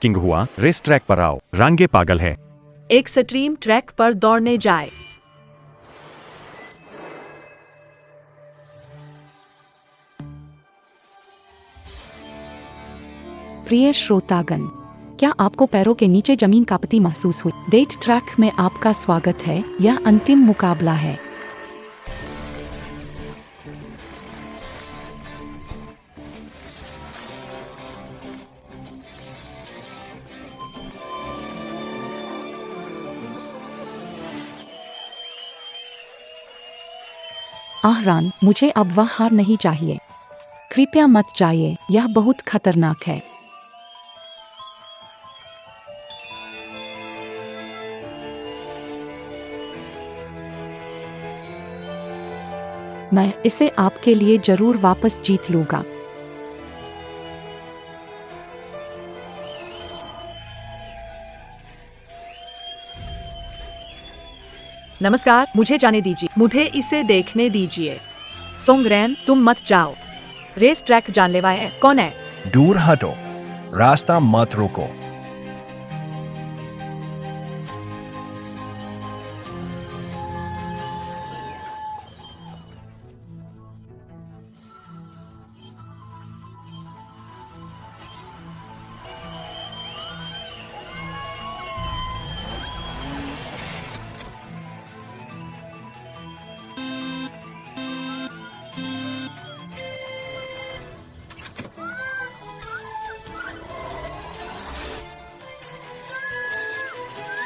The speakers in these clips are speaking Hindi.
किंग हुआ, रेस ट्रैक पर आओ। रांगे पागल है। एक स्ट्रीम ट्रैक पर दौड़ने जाए। प्रिय श्रोतागण, क्या आपको पैरों के नीचे जमीन कांपती महसूस हुई? डेट ट्रैक में आपका स्वागत है। यह अंतिम मुकाबला है। आहरान, मुझे अब वह हार नहीं चाहिए। कृपया मत जाइए, यह बहुत खतरनाक है। मैं इसे आपके लिए जरूर वापस जीत लूंगा। नमस्कार, मुझे जाने दीजिए, मुझे इसे देखने दीजिए। सोंगरेन, तुम मत जाओ। रेस ट्रैक जानलेवा है। कौन है? दूर हटो, रास्ता मत रोको।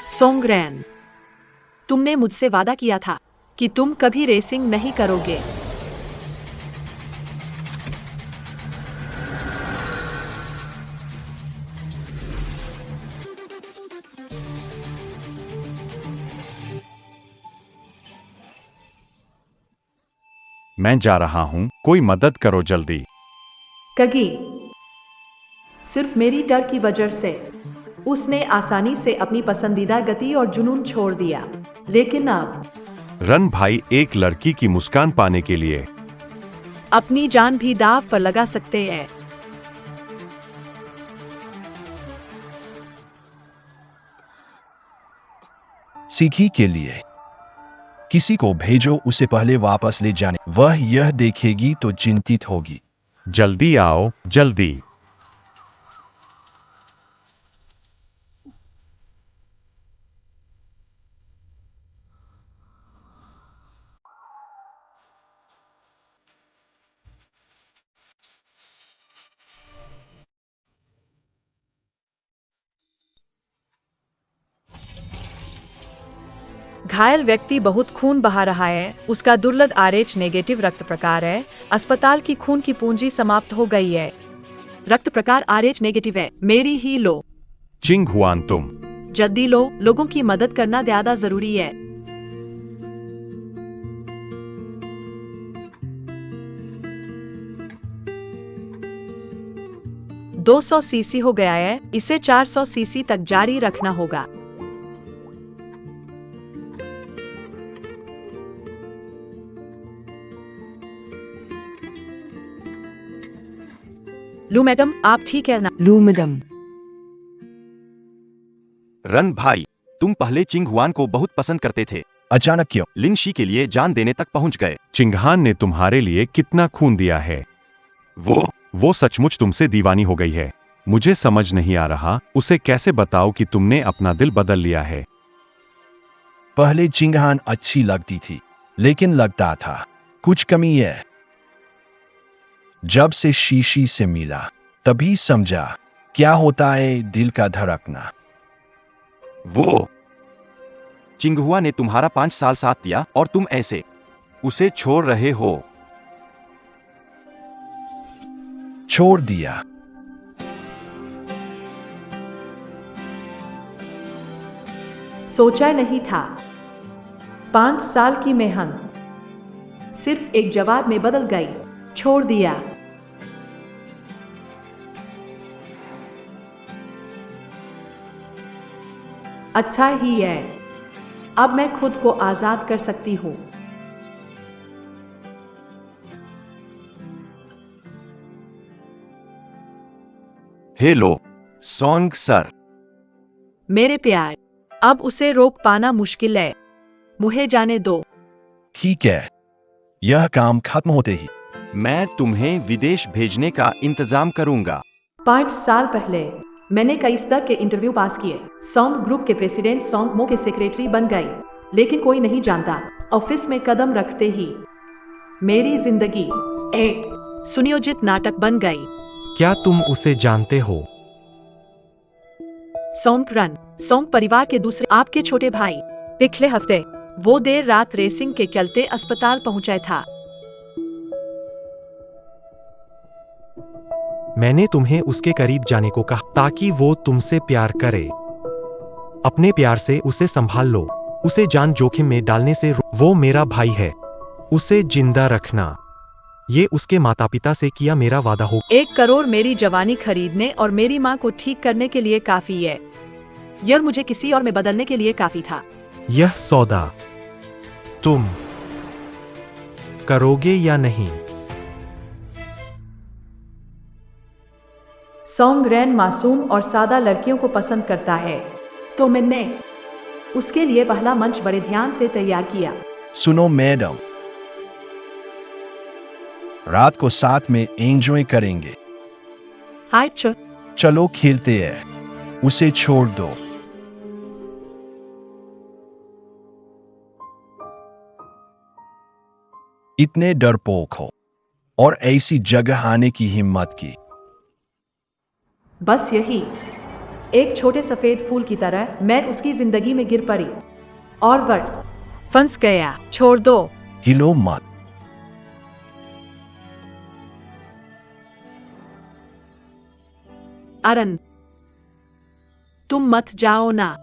सोंगरेन, तुमने मुझसे वादा किया था कि तुम कभी रेसिंग नहीं करोगे। मैं जा रहा हूँ, कोई मदद करो जल्दी। कगी, सिर्फ मेरी डर की वजह से उसने आसानी से अपनी पसंदीदा गति और जुनून छोड़ दिया। लेकिन अब रन भाई एक लड़की की मुस्कान पाने के लिए अपनी जान भी दांव पर लगा सकते हैं। सीखी के लिए किसी को भेजो, उसे पहले वापस ले जाने। वह यह देखेगी तो चिंतित होगी। जल्दी आओ, जल्दी। घायल व्यक्ति बहुत खून बहा रहा है। उसका दुर्लभ RH नेगेटिव रक्त प्रकार है। अस्पताल की खून की पूंजी समाप्त हो गई है। रक्त प्रकार RH नेगेटिव है। मेरी ही लो। चिंग हुआन, तुम जल्दी लो, लोगों की मदद करना ज्यादा जरूरी है। $200 हो गया है, इसे $400 तक जारी रखना होगा। लू मैडम, आप ठीक है ना? लू मैडम, रन भाई, तुम पहले चिंग हुआन को बहुत पसंद करते थे। अचानक क्यों? लिंशी के लिए जान देने तक पहुंच गए। चिंगहान ने तुम्हारे लिए कितना खून दिया है। वो सचमुच तुमसे दीवानी हो गई है। मुझे समझ नहीं आ रहा, उसे कैसे बताओ कि तुमने अपना दिल बदल लिया है। पहले चिंगहान अच्छी लगती थी, लेकिन लगता था कुछ कमी है। जब से शीशी से मिला, तभी समझा क्या होता है दिल का धड़कना। वो चिंगहुआ ने तुम्हारा 5 साल साथ दिया और तुम ऐसे उसे छोड़ रहे हो। छोड़ दिया? सोचा नहीं था। 5 साल की मेहनत सिर्फ एक जवाब में बदल गई। छोड़ दिया। अच्छा ही है, अब मैं खुद को आजाद कर सकती हूँ। हे लो, सॉन्ग सर। मेरे प्यार, अब उसे रोक पाना मुश्किल है। मुझे जाने दो। ठीक है, यह काम खत्म होते ही मैं तुम्हें विदेश भेजने का इंतजाम करूंगा। 5 साल पहले मैंने कई स्तर के इंटरव्यू पास किए। सॉन्ग ग्रुप के प्रेसिडेंट, सॉन्ग मो के सेक्रेटरी बन गई, लेकिन कोई नहीं जानता ऑफिस में कदम रखते ही मेरी जिंदगी एक सुनियोजित नाटक बन गई। क्या तुम उसे जानते हो? सॉन्ग परिवार के दूसरे आपके छोटे भाई। पिछले हफ्ते वो देर रात रेसिंग के चलते अस्पताल पहुंचा था। मैंने तुम्हें उसके करीब जाने को कहा ताकि वो तुमसे प्यार करे। अपने प्यार से उसे संभाल लो। उसे जान जोखिम में डालने से वो मेरा भाई है। उसे जिंदा रखना, ये उसके माता पिता से किया मेरा वादा हो। 1 करोड़ मेरी जवानी खरीदने और मेरी माँ को ठीक करने के लिए काफी है। यह मुझे किसी और में बदलने के लिए काफी था। यह सौदा तुम करोगे या नहीं? सॉन्ग रैन मासूम और सादा लड़कियों को पसंद करता है, तो मैंने उसके लिए पहला मंच बड़े ध्यान से तैयार किया। सुनो मैडम, रात को साथ में एंजॉय करेंगे। हाय चलो खेलते हैं, उसे छोड़ दो। इतने डरपोक हो और ऐसी जगह आने की हिम्मत की। बस यही, एक छोटे सफेद फूल की तरह मैं उसकी जिंदगी में गिर पड़ी और वह फंस गया। छोड़ दो। हिलो मत। अरन, तुम मत जाओ ना।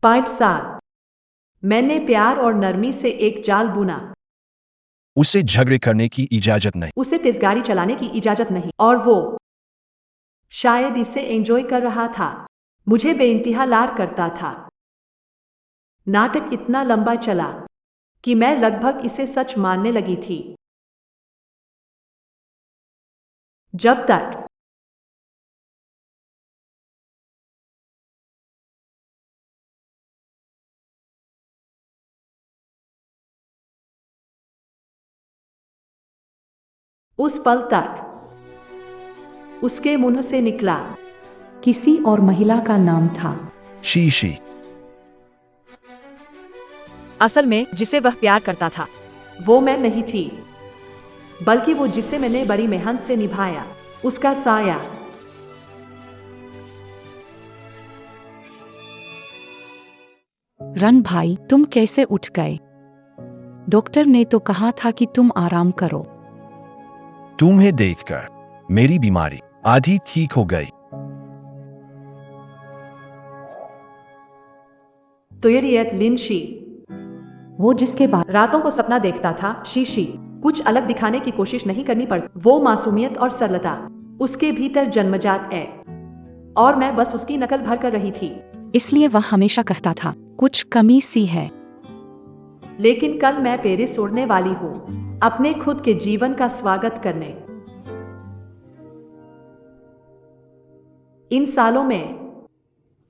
पाँच साल मैंने प्यार और नरमी से एक जाल बुना। उसे झगड़े करने की इजाजत नहीं। उसे तेज गाड़ी चलाने की इजाजत नहीं, और वो शायद इसे एंजॉय कर रहा था। मुझे बेइंतहा लार करता था। नाटक इतना लंबा चला कि मैं लगभग इसे सच मानने लगी थी। जब तक उस पल तक उसके मुंह से निकला। किसी और महिला का नाम था। शीशी। असल में जिसे वह प्यार करता था वो मैं नहीं थी, बल्कि वो जिसे मैंने बड़ी मेहनत से निभाया, उसका साया। रन भाई, तुम कैसे उठ गए? डॉक्टर ने तो कहा था कि तुम आराम करो। तुम्हें देखकर मेरी बीमारी आधी ठीक हो गई। तो ये लिनशी, वो जिसके बाद रातों को सपना देखता था। शीशी कुछ अलग दिखाने की कोशिश नहीं करनी पड़ती। वो मासूमियत और सरलता उसके भीतर जन्मजात है, और मैं बस उसकी नकल भर कर रही थी। इसलिए वह हमेशा कहता था कुछ कमी सी है। लेकिन कल मैं पेरिस उड़ने वाली हूँ, अपने खुद के जीवन का स्वागत करने। इन सालों में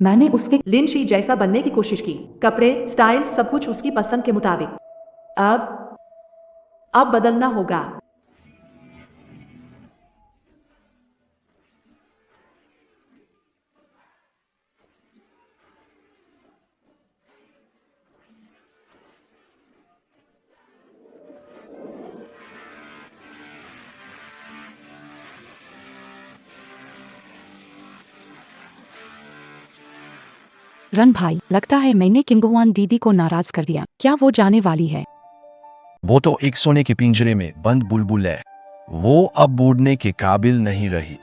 मैंने उसके लिनशी जैसा बनने की कोशिश की। कपड़े, स्टाइल, सब कुछ उसकी पसंद के मुताबिक। अब बदलना होगा। रन भाई, लगता है मैंने किंगवान दीदी को नाराज कर दिया। क्या वो जाने वाली है? वो तो एक सोने के पिंजरे में बंद बुलबुल है। वो अब उड़ने के काबिल नहीं रही।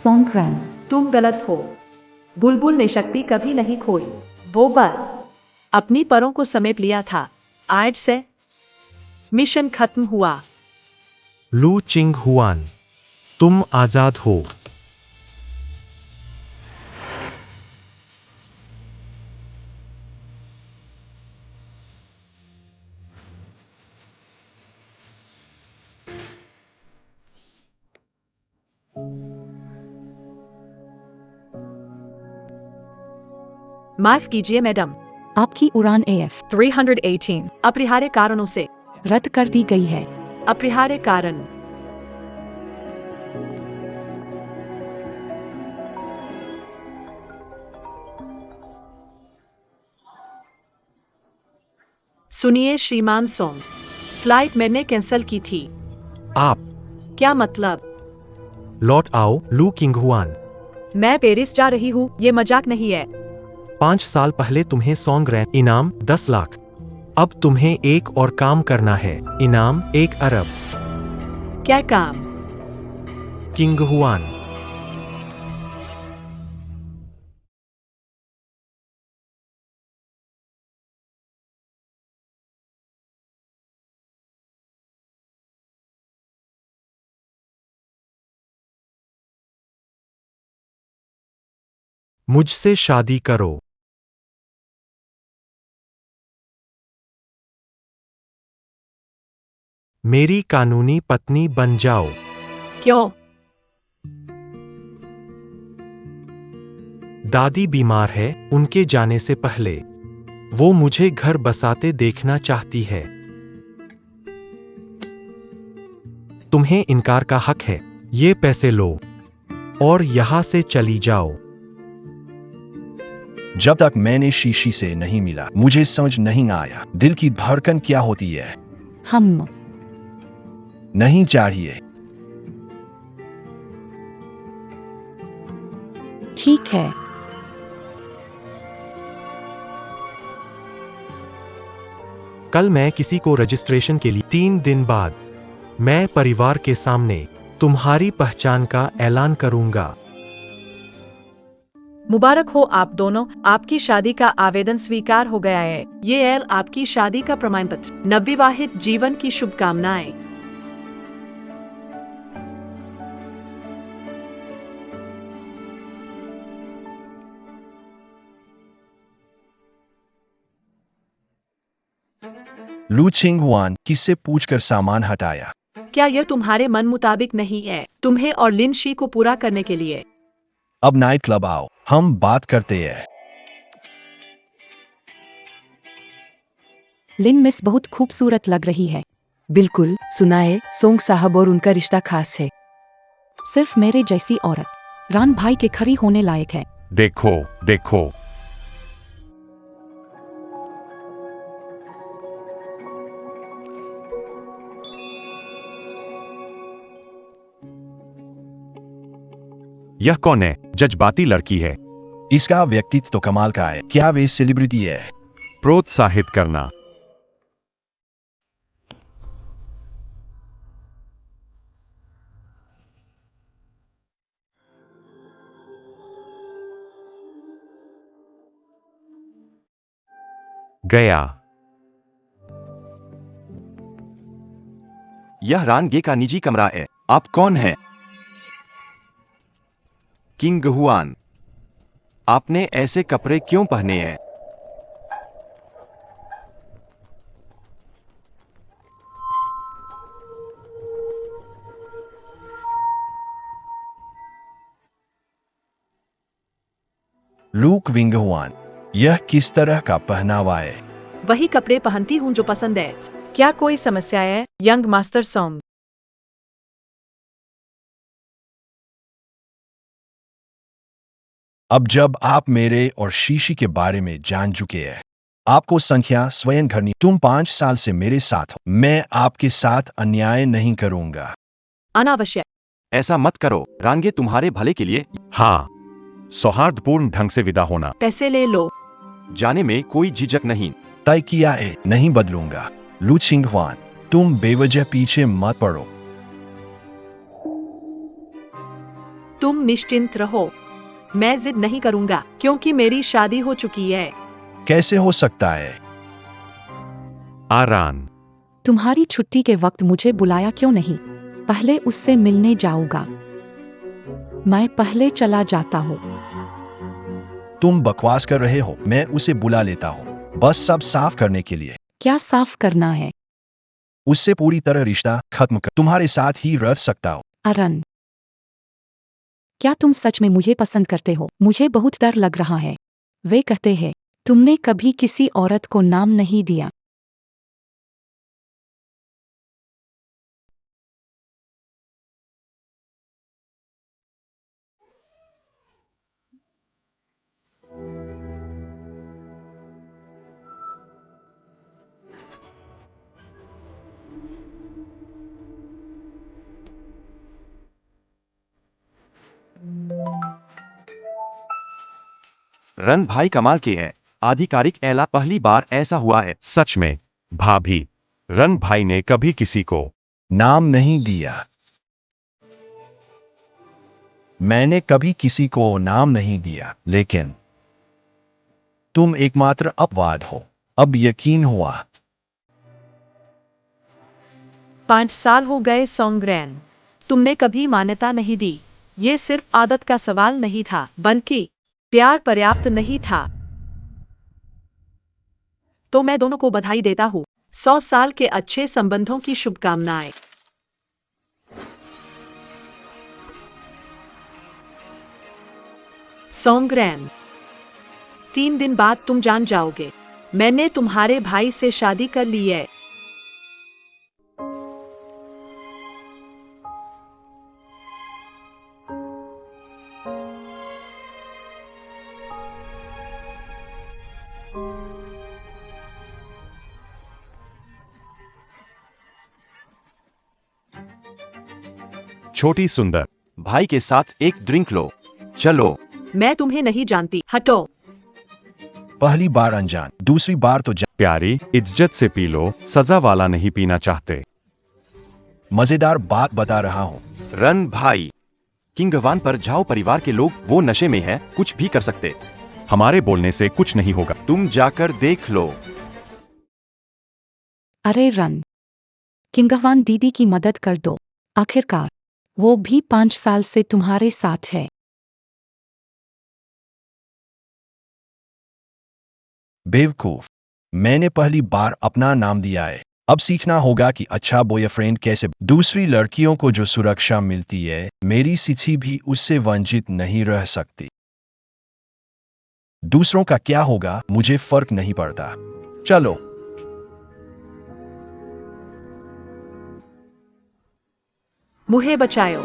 सॉन्ग्रैन, तुम गलत हो। बुलबुल ने शक्ति कभी नहीं खोई। वो बस अपनी परों को समेट लिया था। आज से मिशन खत्म हुआ। लू चिंग हुआन, तुम आजाद हो। माफ कीजिए मैडम, आपकी उड़ान AF 318 अपरिहार्य कारणों से रद्द कर दी गई है। अपरिहार्य कारण। सुनिए श्रीमान सोंग, फ्लाइट मैंने कैंसिल की थी। आप क्या मतलब? लौट आओ लू किंगहुआन। मैं पेरिस जा रही हूँ, ये मजाक नहीं है। 5 साल पहले तुम्हें सॉन्गरैन इनाम 10 लाख। अब तुम्हें एक और काम करना है, इनाम 1 अरब। क्या काम? किंगहुआन। मुझसे शादी करो। मेरी कानूनी पत्नी बन जाओ। क्यों? दादी बीमार है, उनके जाने से पहले वो मुझे घर बसाते देखना चाहती है। तुम्हें इनकार का हक है। ये पैसे लो और यहां से चली जाओ। जब तक मैंने शीशी से नहीं मिला, मुझे समझ नहीं आया दिल की धड़कन क्या होती है। हम नहीं चाहिए। ठीक है। कल मैं किसी को रजिस्ट्रेशन के लिए 3 दिन बाद मैं परिवार के सामने तुम्हारी पहचान का ऐलान करूंगा। मुबारक हो आप दोनों, आपकी शादी का आवेदन स्वीकार हो गया है। ये एल आपकी शादी का प्रमाण पत्र। नवविवाहित जीवन की शुभकामनाएं। लू चिंगहुआन किससे पूछकर सामान हटाया। क्या यह तुम्हारे मन मुताबिक नहीं है? तुम्हें और लिन शी को पूरा करने के लिए। अब नाइट क्लब आओ, हम बात करते हैं। लिन मिस बहुत खूबसूरत लग रही है। बिल्कुल, सुना है सोंग साहब और उनका रिश्ता खास है। सिर्फ मेरे जैसी औरत रान भाई के खड़ी होने लायक है। देखो देखो, यह कौन है? जज्बाती लड़की है। इसका व्यक्तित्व तो कमाल का है। क्या वे सेलिब्रिटी है? प्रोत्साहित करना। गया। यह रानगे का निजी कमरा है। आप कौन हैं? किंगहुआन, आपने ऐसे कपड़े क्यों पहने हैं? लू किंगहुआन, यह किस तरह का पहनावा है? वही कपड़े पहनती हूँ जो पसंद है। क्या कोई समस्या है? Young master song. अब जब आप मेरे और शीशी के बारे में जान चुके हैं, आपको संख्या स्वयं करनी। तुम 5 साल से मेरे साथ हो। मैं आपके साथ अन्याय नहीं करूंगा। अनावश्यक। ऐसा मत करो, रानगे तुम्हारे भले के लिए। हाँ, सौहार्दपूर्ण ढंग से विदा होना। पैसे ले लो। जाने में कोई झिझक नहीं। तय किया है, नहीं बदलूंगा। लू चिंगहुआन, तुम बेवजह पीछे मत पड़ो। तुम निश्चिंत रहो, मैं जिद नहीं करूंगा क्योंकि मेरी शादी हो चुकी है। कैसे हो सकता है? आरान, तुम्हारी छुट्टी के वक्त मुझे बुलाया क्यों नहीं? पहले उससे मिलने जाऊंगा। मैं पहले चला जाता हूँ। तुम बकवास कर रहे हो। मैं उसे बुला लेता हूँ, बस सब साफ करने के लिए। क्या साफ करना है? उससे पूरी तरह रिश्ता खत्म कर तुम्हारे साथ ही रह सकता हूँ। अरन, क्या तुम सच में मुझे पसंद करते हो? मुझे बहुत डर लग रहा है। वे कहते हैं, तुमने कभी किसी औरत को नाम नहीं दिया। रन भाई कमाल के हैं। आधिकारिक एला पहली बार ऐसा हुआ है। सच में भाभी, रन भाई ने कभी किसी को नाम नहीं दिया। मैंने कभी किसी को नाम नहीं दिया, लेकिन तुम एकमात्र अपवाद हो। अब यकीन हुआ। 5 साल हो गए सोंगग्रेन। तुमने कभी मान्यता नहीं दी। ये सिर्फ आदत का सवाल नहीं था, बल्कि प्यार पर्याप्त नहीं था। तो मैं दोनों को बधाई देता हूँ। 100 साल के अच्छे संबंधों की शुभकामनाएं। सोंगग्रेन, 3 दिन बाद तुम जान जाओगे। मैंने तुम्हारे भाई से शादी कर ली है। छोटी सुंदर, भाई के साथ एक ड्रिंक लो। चलो। मैं तुम्हें नहीं जानती, हटो। पहली बार अनजान, दूसरी बार तो प्यारी, इज्जत से पी लो, सजा वाला नहीं पीना चाहते। मजेदार बात बता रहा हूँ। रन भाई, किंगवान पर जाओ। परिवार के लोग वो नशे में है, कुछ भी कर सकते। हमारे बोलने से कुछ नहीं होगा। तुम जाकर देख लो। अरे रन, किंगवान दीदी की मदद कर दो। आखिरकार वो भी 5 साल से तुम्हारे साथ है। बेवकूफ, मैंने पहली बार अपना नाम दिया है। अब सीखना होगा कि अच्छा बॉयफ्रेंड कैसे। दूसरी लड़कियों को जो सुरक्षा मिलती है, मेरी सिथि भी उससे वंचित नहीं रह सकती। दूसरों का क्या होगा मुझे फर्क नहीं पड़ता। चलो। मुझे बचाओ।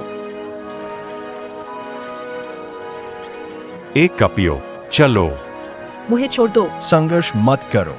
एक कप पियो, चलो। मुझे छोड़ दो। संघर्ष मत करो।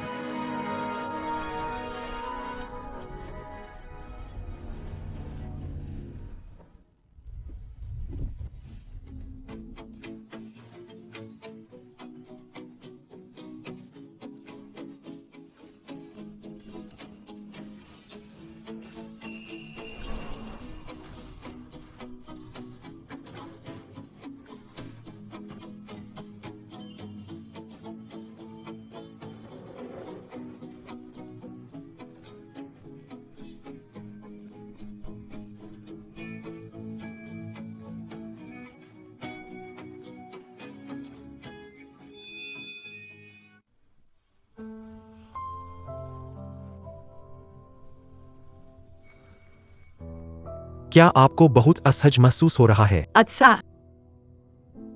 क्या आपको बहुत असहज महसूस हो रहा है? अच्छा,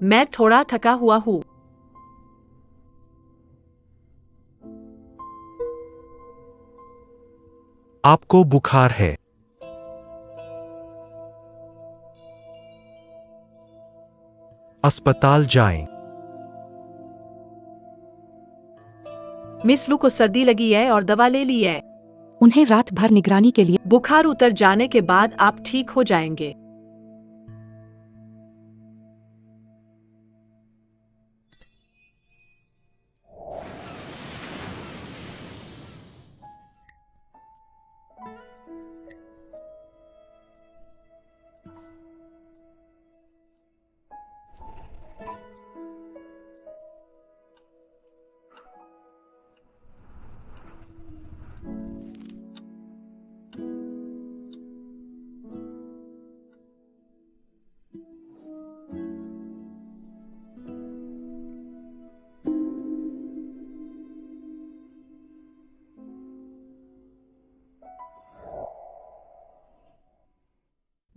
मैं थोड़ा थका हुआ हूँ। आपको बुखार है? अस्पताल जाएं। मिस लू को सर्दी लगी है और दवा ले ली है। उन्हें रात भर निगरानी के लिए। बुखार उतर जाने के बाद आप ठीक हो जाएंगे।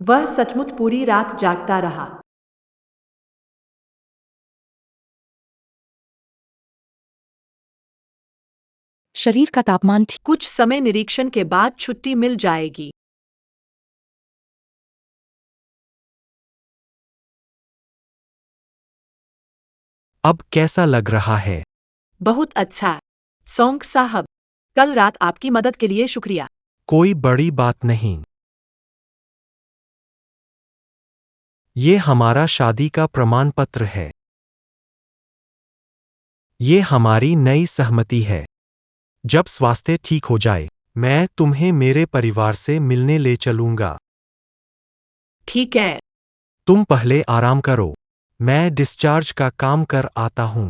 वह सचमुच पूरी रात जागता रहा। शरीर का तापमान ठीक। कुछ समय निरीक्षण के बाद छुट्टी मिल जाएगी। अब कैसा लग रहा है? बहुत अच्छा। सोंग साहब, कल रात आपकी मदद के लिए शुक्रिया। कोई बड़ी बात नहीं। ये हमारा शादी का प्रमाण पत्र है। ये हमारी नई सहमति है। जब स्वास्थ्य ठीक हो जाए, मैं तुम्हें मेरे परिवार से मिलने ले चलूंगा। ठीक है। तुम पहले आराम करो। मैं डिस्चार्ज का काम कर आता हूं।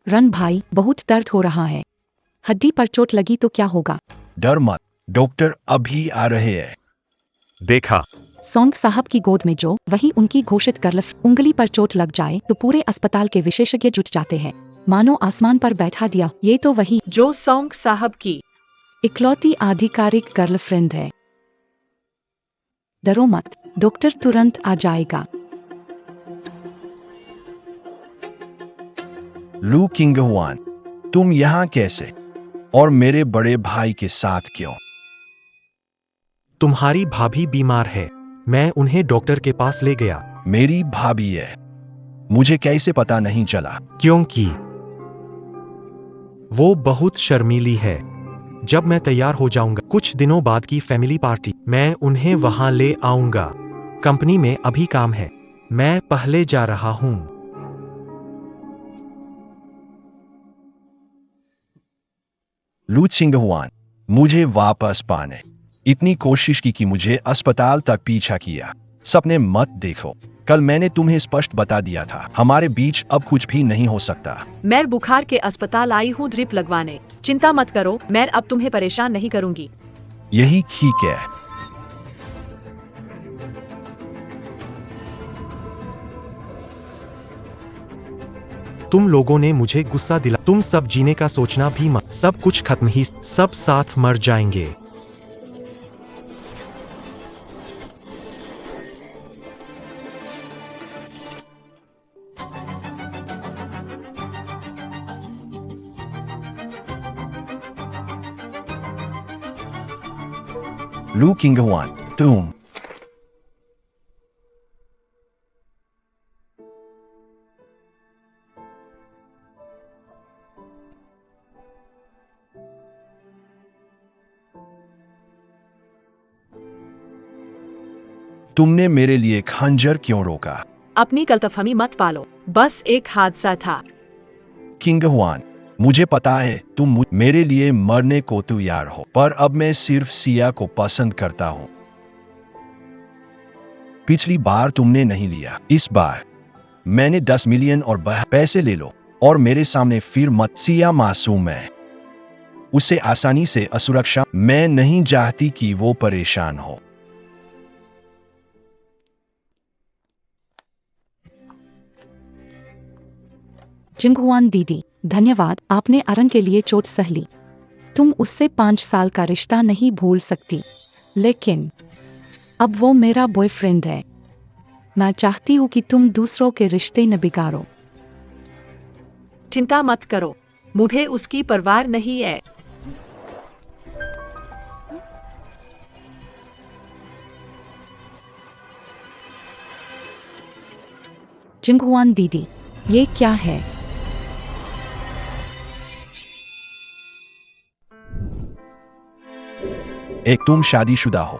रन भाई, बहुत दर्द हो रहा है। हड्डी पर चोट लगी तो क्या होगा? डर मत, डॉक्टर अभी आ रहे हैं। देखा, सोंग साहब की गोद में जो वही उनकी घोषित गर्लफ्रेंड। उंगली पर चोट लग जाए तो पूरे अस्पताल के विशेषज्ञ जुट जाते हैं, मानो आसमान पर बैठा दिया। ये तो वही जो सोंग साहब की इकलौती आधिकारिक गर्लफ्रेंड है। डरो मत, डॉक्टर तुरंत आ जाएगा। लू किंगहुआन, तुम यहाँ कैसे? और मेरे बड़े भाई के साथ क्यों? तुम्हारी भाभी बीमार है। मैं उन्हें डॉक्टर के पास ले गया। मेरी भाभी है। मुझे कैसे पता नहीं चला? क्योंकि वो बहुत शर्मीली है। जब मैं तैयार हो जाऊंगा, कुछ दिनों बाद की फैमिली पार्टी, मैं उन्हें वहां ले आऊंगा। कंपनी में अभी काम है। मैं पहले जा रहा हूं। लू चिंगहुआन, मुझे वापस पाने इतनी कोशिश की कि मुझे अस्पताल तक पीछा किया। सपने मत देखो। कल मैंने तुम्हें स्पष्ट बता दिया था, हमारे बीच अब कुछ भी नहीं हो सकता। मैं बुखार के अस्पताल आई हूँ ड्रिप लगवाने। चिंता मत करो, मैं अब तुम्हें परेशान नहीं करूंगी। यही ठीक है। तुम लोगों ने मुझे गुस्सा दिला। तुम सब जीने का सोचना भी मत। सब कुछ खत्म ही, सब साथ मर जाएंगे। लू किंगहुआन, तुम तुमने मेरे लिए खंजर क्यों रोका? अपनी गलतफहमी मत पालो, बस एक हादसा था। किंगहुआन, मुझे पता है तुम मेरे लिए मरने को तैयार हो, पर अब मैं सिर्फ सिया को पसंद करता हूं। पिछली बार तुमने नहीं लिया, इस बार मैंने 10 मिलियन और पैसे ले लो और मेरे सामने फिर मत। सिया मासूम है, उसे आसानी से असुरक्षा। मैं नहीं चाहती कि वो परेशान हो। चिंगहुआन दीदी, धन्यवाद, आपने अरन के लिए चोट सह ली। तुम उससे 5 साल का रिश्ता नहीं भूल सकती, लेकिन अब वो मेरा बॉयफ्रेंड है। मैं चाहती हूँ कि तुम दूसरों के रिश्ते न बिगाड़ो। चिंता मत करो, मुझे उसकी परवाह नहीं है। चिंगहुआन दीदी, ये क्या है? एक तुम शादीशुदा हो।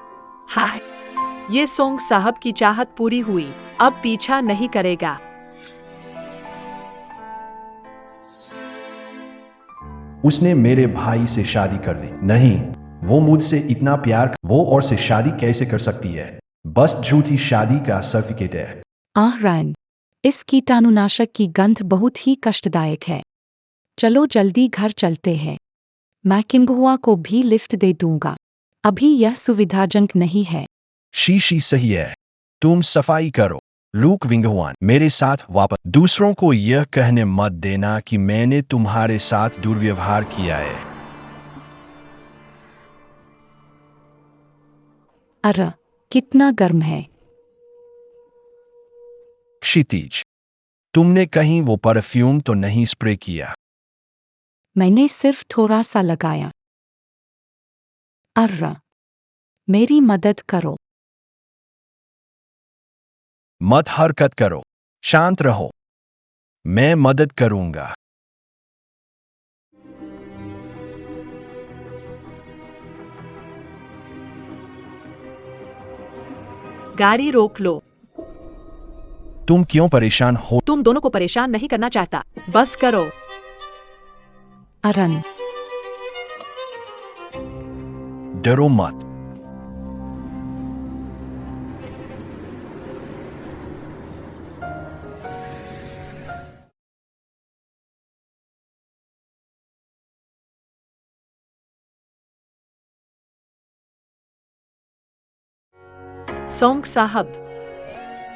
हाय, ये सोंग साहब की चाहत पूरी हुई, अब पीछा नहीं करेगा। उसने मेरे भाई से शादी कर ली। नहीं, वो मुझसे इतना प्यार, वो और से शादी कैसे कर सकती है? बस झूठी शादी का सर्टिफिकेट है। आह रैन, इस कीटाणुनाशक की गंध बहुत ही कष्टदायक है। चलो जल्दी घर चलते हैं। मैं किंगहुआ को भी लिफ्ट दे दूंगा। अभी यह सुविधाजनक नहीं है। शीशी सही है, तुम सफाई करो। लूक विंगहुआन, मेरे साथ वापस। दूसरों को यह कहने मत देना कि मैंने तुम्हारे साथ दुर्व्यवहार किया है। अरे कितना गर्म है। क्षितिज, तुमने कहीं वो परफ्यूम तो नहीं स्प्रे किया? मैंने सिर्फ थोड़ा सा लगाया। अर्रा, मेरी मदद करो। मत हरकत करो, शांत रहो, मैं मदद करूंगा। गाड़ी रोक लो। तुम क्यों परेशान हो? तुम दोनों को परेशान नहीं करना चाहता, बस करो। अरन, डरो मत। सोंग साहब,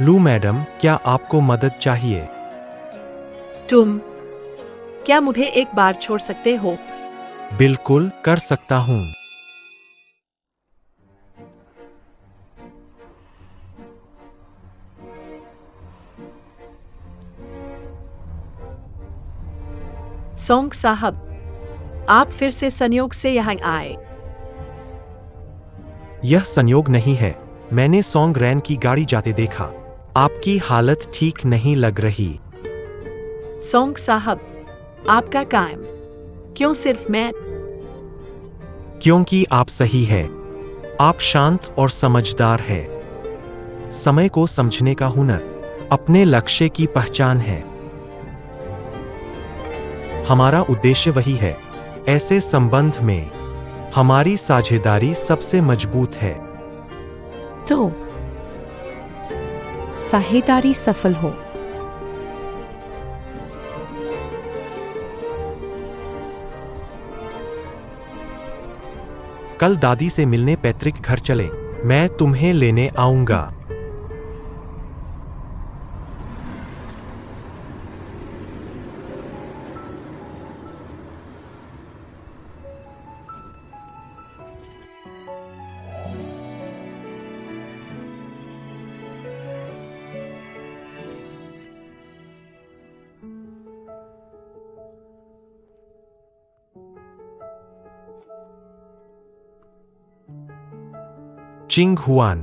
लू मैडम, क्या आपको मदद चाहिए? तुम क्या मुझे एक बार छोड़ सकते हो? बिल्कुल कर सकता हूँ। सोंग साहब, आप फिर से संयोग से यहाँ आए। यह संयोग नहीं है, मैंने सोंग रैन की गाड़ी जाते देखा। आपकी हालत ठीक नहीं लग रही। सोंग साहब, आपका काम क्यों सिर्फ मैं? क्योंकि आप सही है। आप शांत और समझदार है। समय को समझने का हुनर अपने लक्ष्य की पहचान है। हमारा उद्देश्य वही है। ऐसे संबंध में हमारी साझेदारी सबसे मजबूत है। तो साझेदारी सफल हो। कल दादी से मिलने पैतृक घर चले, मैं तुम्हें लेने आऊंगा। चिंग हुआन,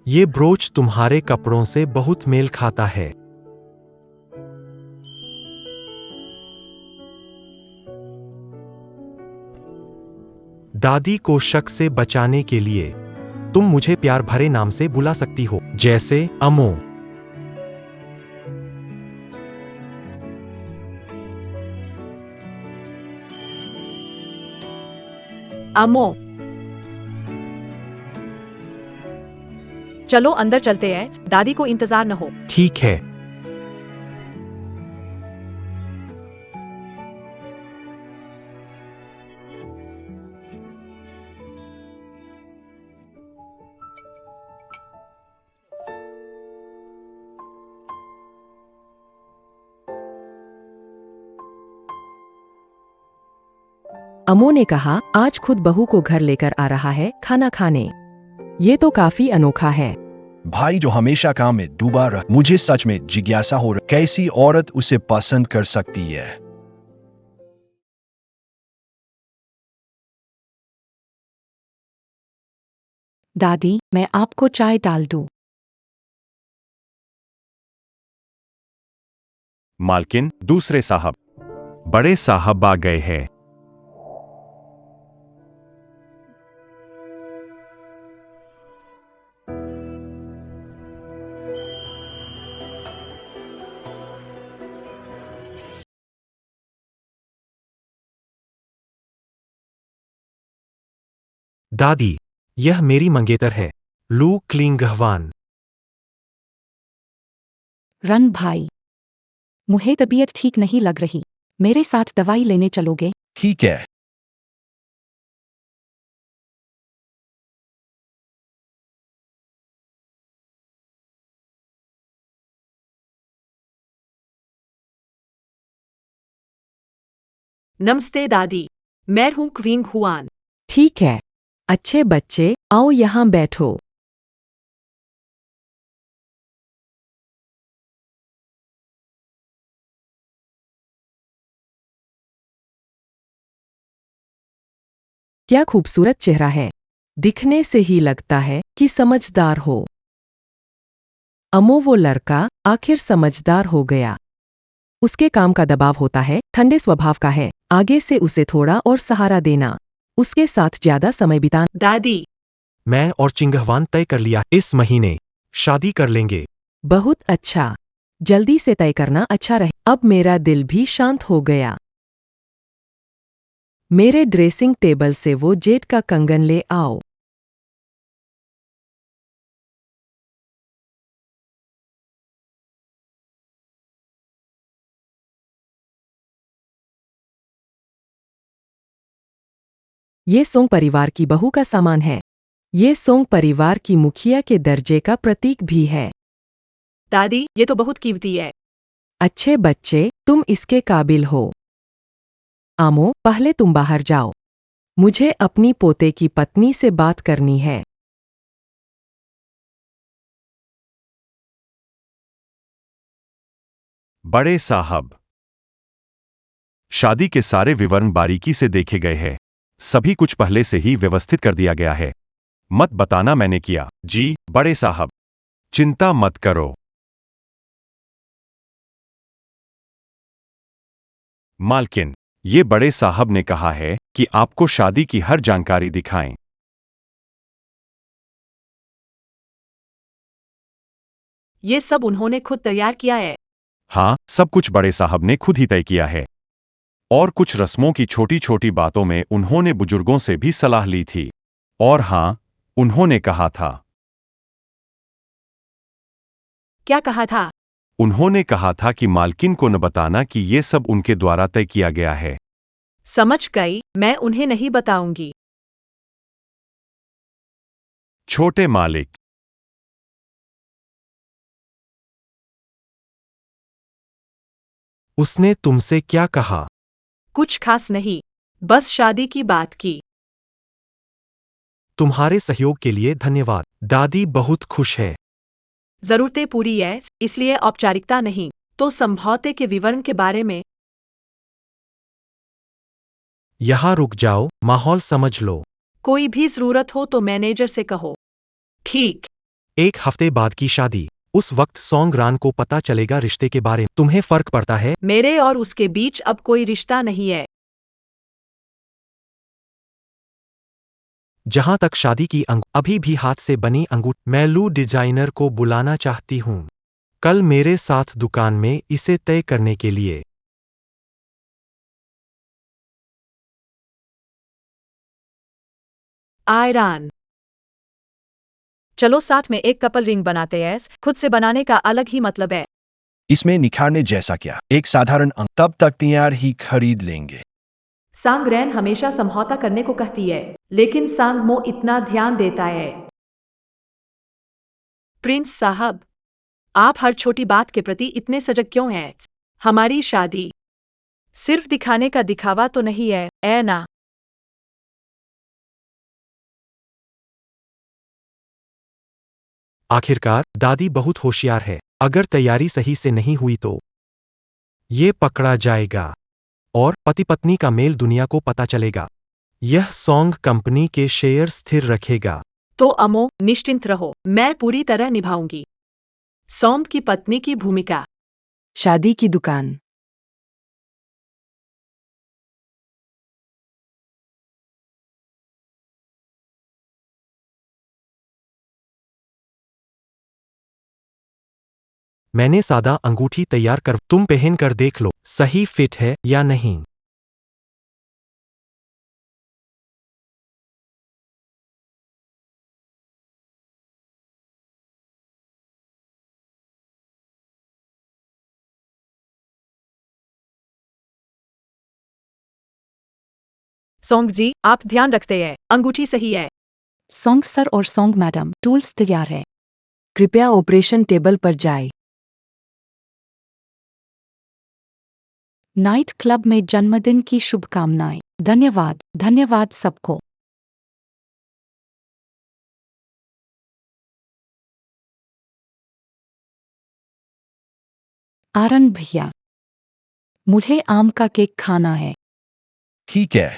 ये ब्रोच तुम्हारे कपड़ों से बहुत मेल खाता है। दादी को शक से बचाने के लिए तुम मुझे प्यार भरे नाम से बुला सकती हो, जैसे अमो। अमो, चलो अंदर चलते हैं, दादी को इंतजार न हो। ठीक है। अमो ने कहा, आज खुद बहू को घर लेकर आ रहा है खाना खाने। ये तो काफी अनोखा है। भाई जो हमेशा काम में डूबा रहा, मुझे सच में जिज्ञासा हो रही, कैसी औरत उसे पसंद कर सकती है? दादी, मैं आपको चाय डाल दूं? मालकिन, दूसरे साहब, बड़े साहब आ गए हैं। दादी, यह मेरी मंगेतर है, लू क्लिंगहवान। रन भाई, मुझे तबीयत ठीक नहीं लग रही, मेरे साथ दवाई लेने चलोगे? ठीक है। नमस्ते दादी, मैं हूँ क्वीन हुआन। ठीक है, अच्छे बच्चे आओ यहाँ बैठो। क्या खूबसूरत चेहरा है, दिखने से ही लगता है कि समझदार हो। अमो वो लड़का आखिर समझदार हो गया। उसके काम का दबाव होता है, ठंडे स्वभाव का है, आगे से उसे थोड़ा और सहारा देना, उसके साथ ज्यादा समय बिताना। दादी, मैं और चिंगहवान तय कर लिया, इस महीने शादी कर लेंगे। बहुत अच्छा, जल्दी से तय करना अच्छा रहे। अब मेरा दिल भी शांत हो गया। मेरे ड्रेसिंग टेबल से वो जेट का कंगन ले आओ। ये सोंग परिवार की बहू का सामान है। ये सोंग परिवार की मुखिया के दर्जे का प्रतीक भी है। दादी, ये तो बहुत कीमती है। अच्छे बच्चे, तुम इसके काबिल हो। आमो, पहले तुम बाहर जाओ। मुझे अपनी पोते की पत्नी से बात करनी है। बड़े साहब, शादी के सारे विवरण बारीकी से देखे गए हैं। सभी कुछ पहले से ही व्यवस्थित कर दिया गया है। मत बताना मैंने किया। जी, बड़े साहब। चिंता मत करो। मालकिन, ये बड़े साहब ने कहा है कि आपको शादी की हर जानकारी दिखाएं। ये सब उन्होंने खुद तैयार किया है। हाँ, सब कुछ बड़े साहब ने खुद ही तय किया है। और कुछ रस्मों की छोटी छोटी बातों में उन्होंने बुजुर्गों से भी सलाह ली थी। और हाँ, उन्होंने कहा था। क्या कहा था? उन्होंने कहा था कि मालकिन को न बताना कि ये सब उनके द्वारा तय किया गया है। समझ गई, मैं उन्हें नहीं बताऊंगी। छोटे मालिक, उसने तुमसे क्या कहा? कुछ खास नहीं, बस शादी की बात की। तुम्हारे सहयोग के लिए धन्यवाद। दादी बहुत खुश है। जरूरतें पूरी है, इसलिए औपचारिकता नहीं, तो समझौते के विवरण के बारे में। यहाँ रुक जाओ, माहौल समझ लो। कोई भी जरूरत हो तो मैनेजर से कहो। ठीक। 1 हफ्ते बाद की शादी। उस वक्त सोंगरान को पता चलेगा रिश्ते के बारे में। तुम्हें फर्क पड़ता है? मेरे और उसके बीच अब कोई रिश्ता नहीं है। जहां तक शादी की अभी भी हाथ से बनी अंगूठी, मैं लू डिजाइनर को बुलाना चाहती हूँ कल मेरे साथ दुकान में इसे तय करने के लिए। आयरान। चलो साथ में एक कपल रिंग बनाते हैं। खुद से बनाने का अलग ही मतलब है। इसमें निखारने जैसा क्या, एक साधारण अंक तब तक तैयार ही खरीद लेंगे। सांगरैन हमेशा समझौता करने को कहती है, लेकिन सांगमो इतना ध्यान देता है। प्रिंस साहब, आप हर छोटी बात के प्रति इतने सजग क्यों हैं? हमारी शादी सिर्फ दिखाने का दिखावा तो नहीं है, ऐ ना? आखिरकार दादी बहुत होशियार है। अगर तैयारी सही से नहीं हुई तो ये पकड़ा जाएगा और पति पत्नी का मेल दुनिया को पता चलेगा। यह सोंग कंपनी के शेयर स्थिर रखेगा। तो अमो, निश्चिंत रहो, मैं पूरी तरह निभाऊंगी सौंग की पत्नी की भूमिका। शादी की दुकान। मैंने सादा अंगूठी तैयार कर, तुम पहन कर देख लो सही फिट है या नहीं। सौंग जी, आप ध्यान रखते हैं, अंगूठी सही है। सोंग सर और सोंग मैडम, टूल्स तैयार है। कृपया ऑपरेशन टेबल पर जाए। नाइट क्लब में जन्मदिन की शुभकामनाएं। धन्यवाद, धन्यवाद सबको। आरन भैया, मुझे आम का केक खाना है। ठीक है,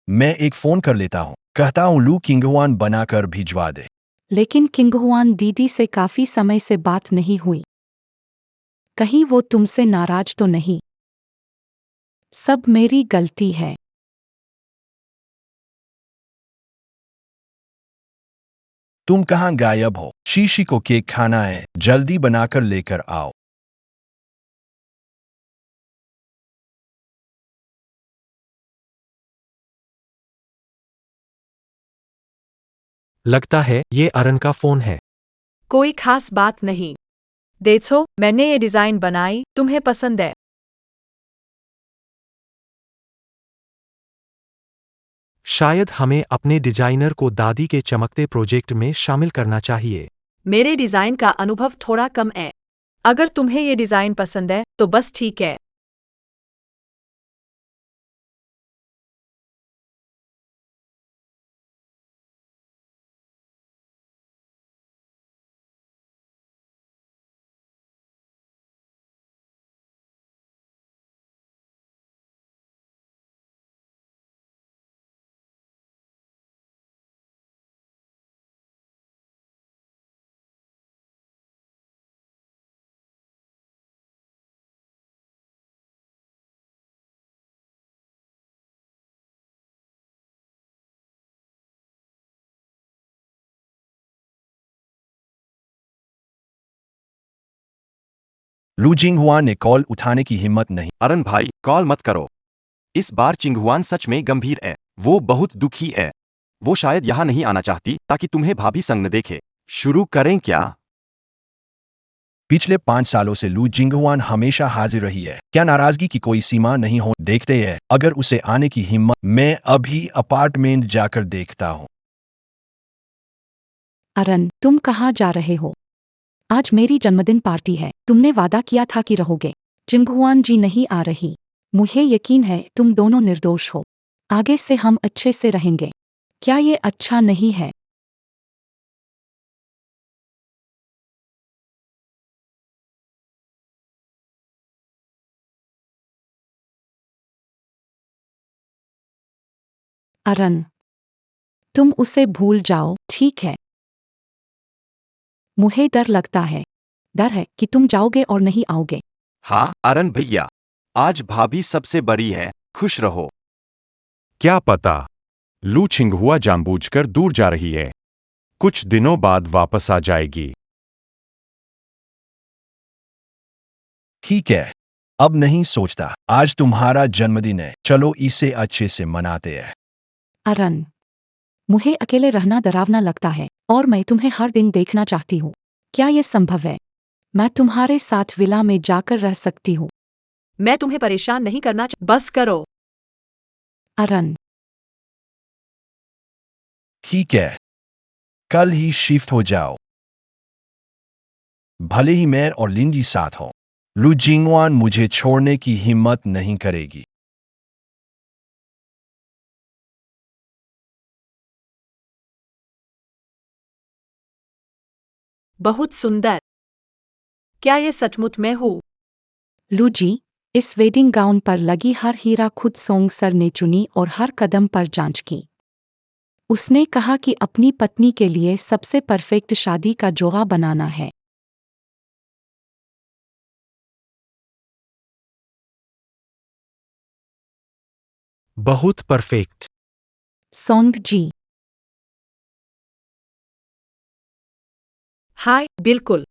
मैं एक फोन कर लेता हूँ, कहता हूँ लू किंगवान बनाकर भिजवा दे। लेकिन किंगहुआन दीदी से काफी समय से बात नहीं हुई। कहीं वो तुमसे नाराज तो नहीं? सब मेरी गलती है। तुम कहाँ गायब हो? शीशी को केक खाना है, जल्दी बनाकर लेकर आओ। लगता है ये अरन का फोन है। कोई खास बात नहीं। देखो, मैंने ये डिजाइन बनाई, तुम्हें पसंद है? शायद हमें अपने डिजाइनर को दादी के चमकते प्रोजेक्ट में शामिल करना चाहिए। मेरे डिजाइन का अनुभव थोड़ा कम है। अगर तुम्हें ये डिजाइन पसंद है तो बस ठीक है। लू जिंगहुआ ने कॉल उठाने की हिम्मत नहीं। अरन भाई, कॉल मत करो। इस बार चिंगहुआन सच में गंभीर है। वो बहुत दुखी है। वो शायद यहाँ नहीं आना चाहती ताकि तुम्हें भाभी संग न देखे। शुरू करें क्या? पिछले 5 सालों से लू जिंगहुआन हमेशा हाजिर रही है। क्या नाराजगी की कोई सीमा नहीं हो? देखते हैं, अगर उसे आने की हिम्मत। मैं अभी अपार्टमेंट जाकर देखता हूँ। अरन, तुम कहाँ जा रहे हो? आज मेरी जन्मदिन पार्टी है। तुमने वादा किया था कि रहोगे। चिंगहुआन जी नहीं आ रही। मुझे यकीन है तुम दोनों निर्दोष हो। आगे से हम अच्छे से रहेंगे। क्या ये अच्छा नहीं है? अरन, तुम उसे भूल जाओ, ठीक है? मुझे डर लगता है। डर है कि तुम जाओगे और नहीं आओगे। हाँ, अरन भैया। आज भाभी सबसे बड़ी है। खुश रहो। क्या पता, लू छिंगहुआ जानबूझकर दूर जा रही है। कुछ दिनों बाद वापस आ जाएगी। ठीक है, अब नहीं सोचता। आज तुम्हारा जन्मदिन है, चलो इसे अच्छे से मनाते हैं। अरन, मुझे अकेले रहना डरावना लगता है और मैं तुम्हें हर दिन देखना चाहती हूँ। क्या ये संभव है? मैं तुम्हारे साथ विला में जाकर रह सकती हूँ। मैं तुम्हें परेशान नहीं करना बस करो। अरन, ठीक है, कल ही शिफ्ट हो जाओ। भले ही मैं और लिंजी साथ हो, लू जिंगवान मुझे छोड़ने की हिम्मत नहीं करेगी। बहुत सुंदर। क्या ये सचमुच में हूँ? लूजी, इस वेडिंग गाउन पर लगी हर हीरा खुद सोंग सर ने चुनी और हर कदम पर जांच की। उसने कहा कि अपनी पत्नी के लिए सबसे परफेक्ट शादी का जोड़ा बनाना है। बहुत परफेक्ट। सोंग जी, हाय, बिल्कुल।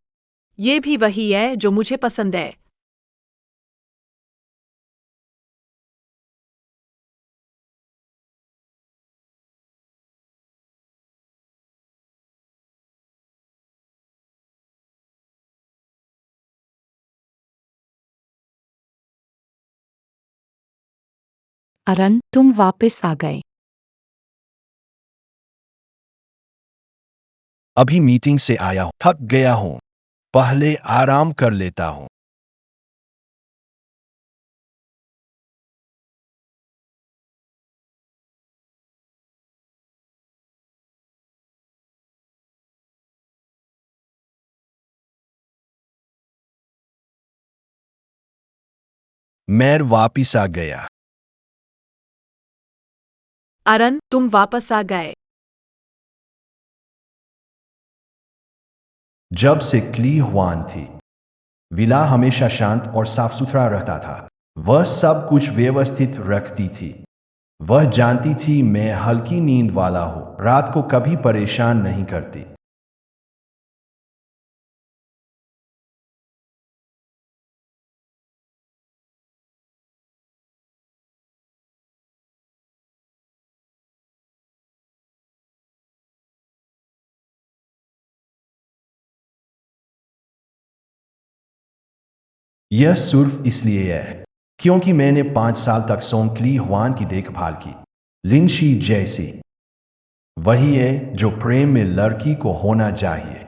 ये भी वही है जो मुझे पसंद है। अरन, तुम वापस आ गए। अभी मीटिंग से आया हूँ, थक गया हूँ। पहले आराम कर लेता हूँ। मैं वापिस आ गया। अरन, तुम वापस आ गए। जब से क्ली हुआन थी, विला हमेशा शांत और साफ सुथरा रहता था। वह सब कुछ व्यवस्थित रखती थी। वह जानती थी मैं हल्की नींद वाला हूं, रात को कभी परेशान नहीं करती। यह सिर्फ इसलिए है क्योंकि मैंने 5 साल तक सोंग क्ली हुआन की देखभाल की। लिंशी जैसी वही है जो प्रेम में लड़की को होना चाहिए।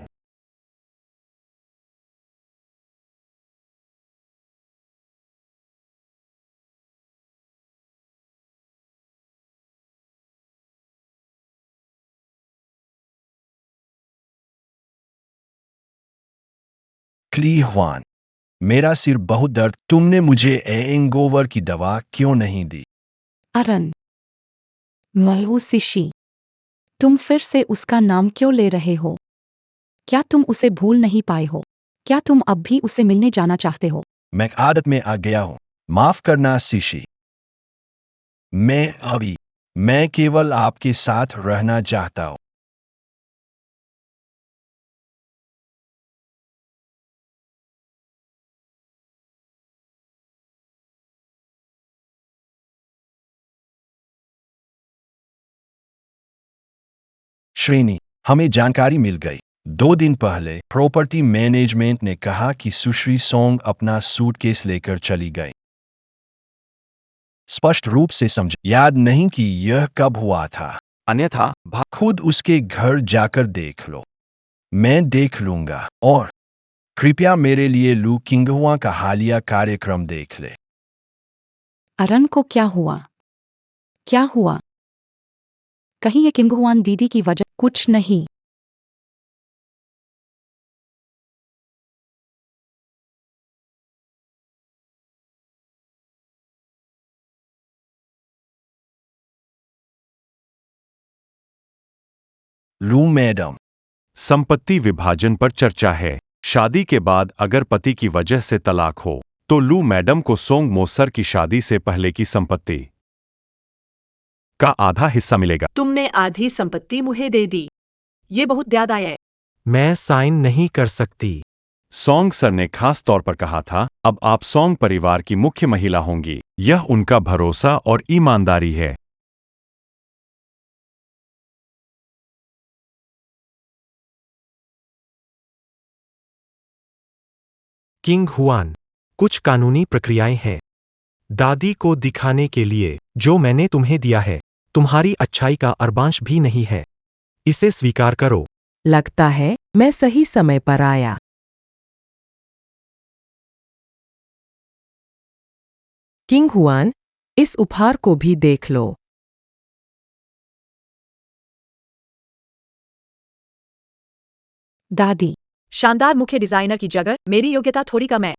क्ली हुआन, मेरा सिर बहुत दर्द। तुमने मुझे एंगोवर की दवा क्यों नहीं दी? अरन, मयूसिशी, तुम फिर से उसका नाम क्यों ले रहे हो? क्या तुम उसे भूल नहीं पाए हो? क्या तुम अब भी उसे मिलने जाना चाहते हो? मैं आदत में आ गया हूं। माफ करना सिशी। मैं केवल आपके साथ रहना चाहता हूं। श्रेणी, हमें जानकारी मिल गई। 2 दिन पहले प्रॉपर्टी मैनेजमेंट ने कहा कि सुश्री सोंग अपना सूटकेस लेकर चली गई। स्पष्ट रूप से समझ याद नहीं कि यह कब हुआ था। अन्यथा खुद उसके घर जाकर देख लो। मैं देख लूंगा। और कृपया मेरे लिए लू किंगहुआ का हालिया कार्यक्रम देख ले। अरन को क्या हुआ? क्या हुआ? कहीं ये किंगहुआन दीदी की वजह? कुछ नहीं। लू मैडम, संपत्ति विभाजन पर चर्चा है। शादी के बाद अगर पति की वजह से तलाक हो तो लू मैडम को सोंग मोसर की शादी से पहले की संपत्ति का आधा हिस्सा मिलेगा। तुमने आधी संपत्ति मुझे दे दी। ये बहुत ज्यादा है। मैं साइन नहीं कर सकती। सोंग सर ने खास तौर पर कहा था, अब आप सोंग परिवार की मुख्य महिला होंगी। यह उनका भरोसा और ईमानदारी है। किंग हुआन, कुछ कानूनी प्रक्रियाएं हैं। दादी को दिखाने के लिए जो मैंने तुम्हें दिया है, तुम्हारी अच्छाई का अर्बांश भी नहीं है। इसे स्वीकार करो। लगता है मैं सही समय पर आया। किंग हुआन, इस उपहार को भी देख लो। दादी, शानदार मुख्य डिजाइनर की जगह मेरी योग्यता थोड़ी कम है।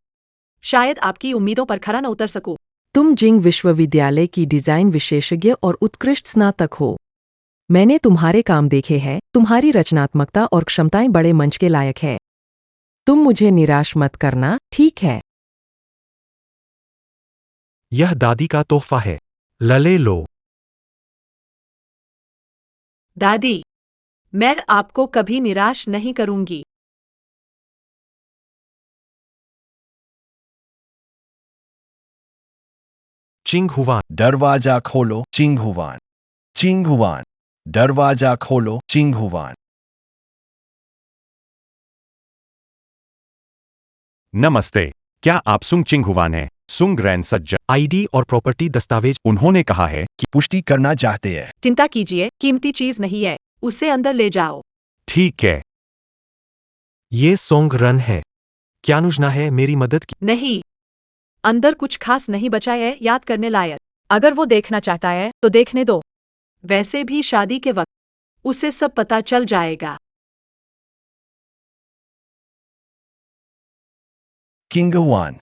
शायद आपकी उम्मीदों पर खरा न उतर सकूं। तुम जिंग विश्वविद्यालय की डिजाइन विशेषज्ञ और उत्कृष्ट स्नातक हो। मैंने तुम्हारे काम देखे हैं। तुम्हारी रचनात्मकता और क्षमताएं बड़े मंच के लायक है। तुम मुझे निराश मत करना, ठीक है? यह दादी का तोहफा है। लले लो। दादी, मैं आपको कभी निराश नहीं करूंगी। चिंग हुआन, दरवाजा खोलो चिंगहुआन। चिंगहुआन, दरवाजा खोलो चिंगहुआन। नमस्ते, क्या आप सुंग चिंगहुआन हैं? सुंग ग्रैंड सज्जन। आईडी और प्रॉपर्टी दस्तावेज। उन्होंने कहा है कि पुष्टि करना चाहते हैं। चिंता कीजिए, कीमती चीज नहीं है। उसे अंदर ले जाओ। ठीक है। ये सोंग रन है। क्या अनुजना है मेरी मदद की? नहीं, अंदर कुछ खास नहीं बचा है याद करने लायक। अगर वो देखना चाहता है तो देखने दो। वैसे भी शादी के वक्त उसे सब पता चल जाएगा। किंगहुआन,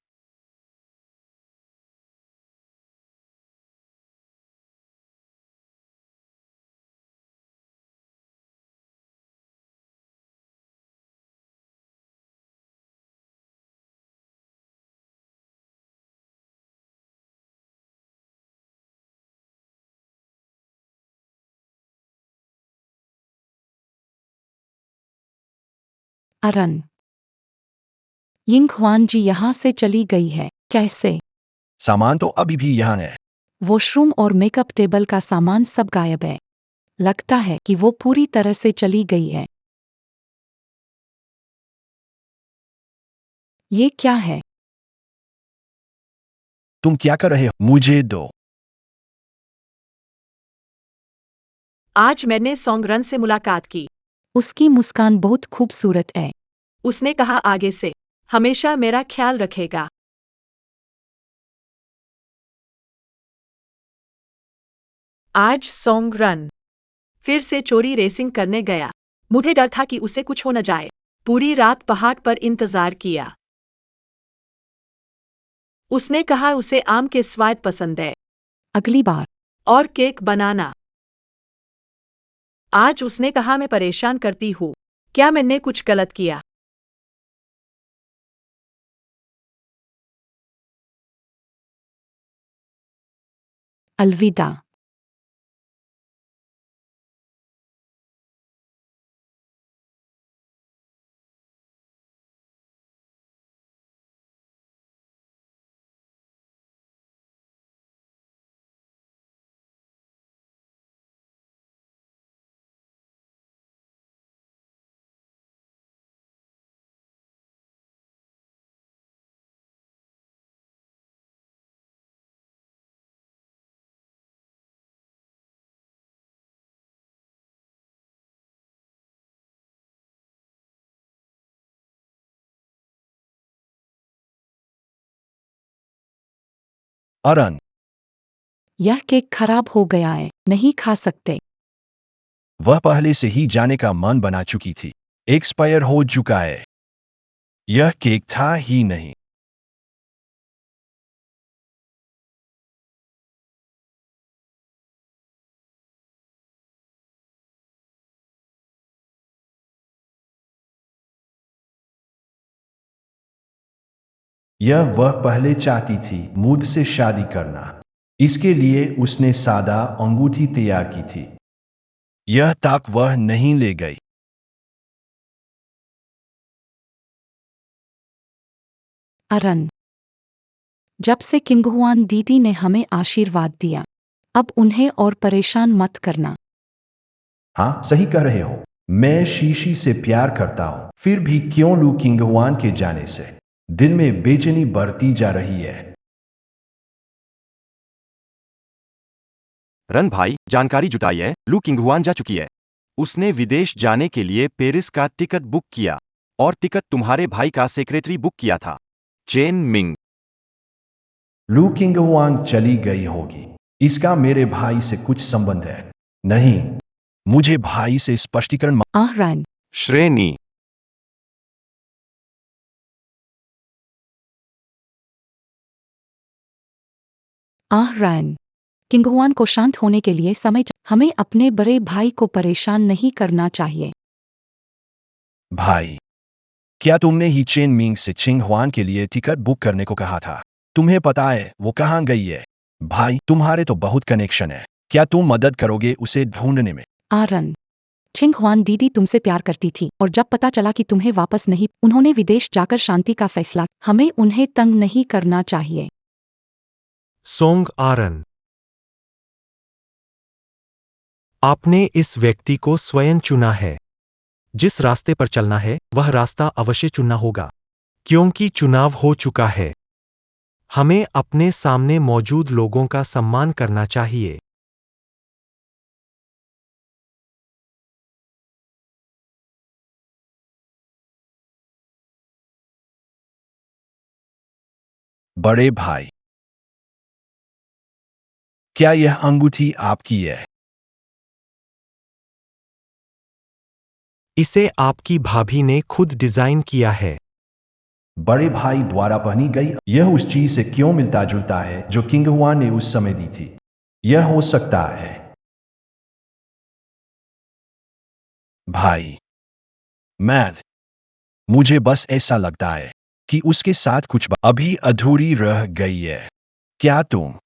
अरन, यिंग ह्वान जी यहाँ से चली गई है, कैसे? सामान तो अभी भी यहाँ है। वॉशरूम और मेकअप टेबल का सामान सब गायब है। लगता है कि वो पूरी तरह से चली गई है। ये क्या है? तुम क्या कर रहे हो? मुझे दो। आज मैंने सोंगरन से मुलाकात की। उसकी मुस्कान बहुत खूबसूरत है। उसने कहा आगे से हमेशा मेरा ख्याल रखेगा। आज सोंगरन फिर से चोरी रेसिंग करने गया। मुझे डर था कि उसे कुछ हो न जाए। पूरी रात पहाड़ पर इंतजार किया। उसने कहा उसे आम के स्वाद पसंद है अगली बार और केक बनाना। आज उसने कहा मैं परेशान करती हूँ। क्या मैंने कुछ गलत किया? अलविदा। अरन, यह केक खराब हो गया है, नहीं खा सकते। वह पहले से ही जाने का मन बना चुकी थी। एक्सपायर हो चुका है। यह केक था ही नहीं। यह वह पहले चाहती थी मुझसे शादी करना। इसके लिए उसने सादा अंगूठी तैयार की थी। यह तक वह नहीं ले गई। अरन, जब से किंगहुआन दीदी ने हमें आशीर्वाद दिया, अब उन्हें और परेशान मत करना। हाँ, सही कह रहे हो। मैं शीशी से प्यार करता हूं, फिर भी क्यों लू किंगहुआन के जाने से दिल में बेचैनी बढ़ती जा रही है। रन भाई, जानकारी जुटाई है, लू किंगहुआन जा चुकी है। उसने विदेश जाने के लिए पेरिस का टिकट बुक किया और टिकट तुम्हारे भाई का सेक्रेटरी बुक किया था, चेन मिंग। लू किंगहुआन चली गई होगी। इसका मेरे भाई से कुछ संबंध है? नहीं, मुझे भाई से स्पष्टीकरण रन, श्रेणी रन, किंगहुआन को शांत होने के लिए हमें अपने बड़े भाई को परेशान नहीं करना चाहिए। भाई, क्या तुमने ही चेन मिंग से चिंगहुआन के लिए टिकट बुक करने को कहा था? तुम्हें पता है वो कहाँ गई है? भाई, तुम्हारे तो बहुत कनेक्शन है। क्या तुम मदद करोगे उसे ढूंढने में? रन, चिंगहुआन दीदी तुमसे प्यार करती थी और जब पता चला कि तुम्हें वापस नहीं, उन्होंने विदेश जाकर शांति का फैसला। हमें उन्हें तंग नहीं करना चाहिए। सोंग आरन, आपने इस व्यक्ति को स्वयं चुना है। जिस रास्ते पर चलना है वह रास्ता अवश्य चुनना होगा, क्योंकि चुनाव हो चुका है। हमें अपने सामने मौजूद लोगों का सम्मान करना चाहिए। बड़े भाई, क्या यह अंगूठी आपकी है? इसे आपकी भाभी ने खुद डिजाइन किया है। बड़े भाई द्वारा पहनी गई यह उस चीज से क्यों मिलता जुलता है जो किंगहुआ ने उस समय दी थी? यह हो सकता है भाई, मैड, मुझे बस ऐसा लगता है कि उसके साथ कुछ अभी अधूरी रह गई है। क्या तुम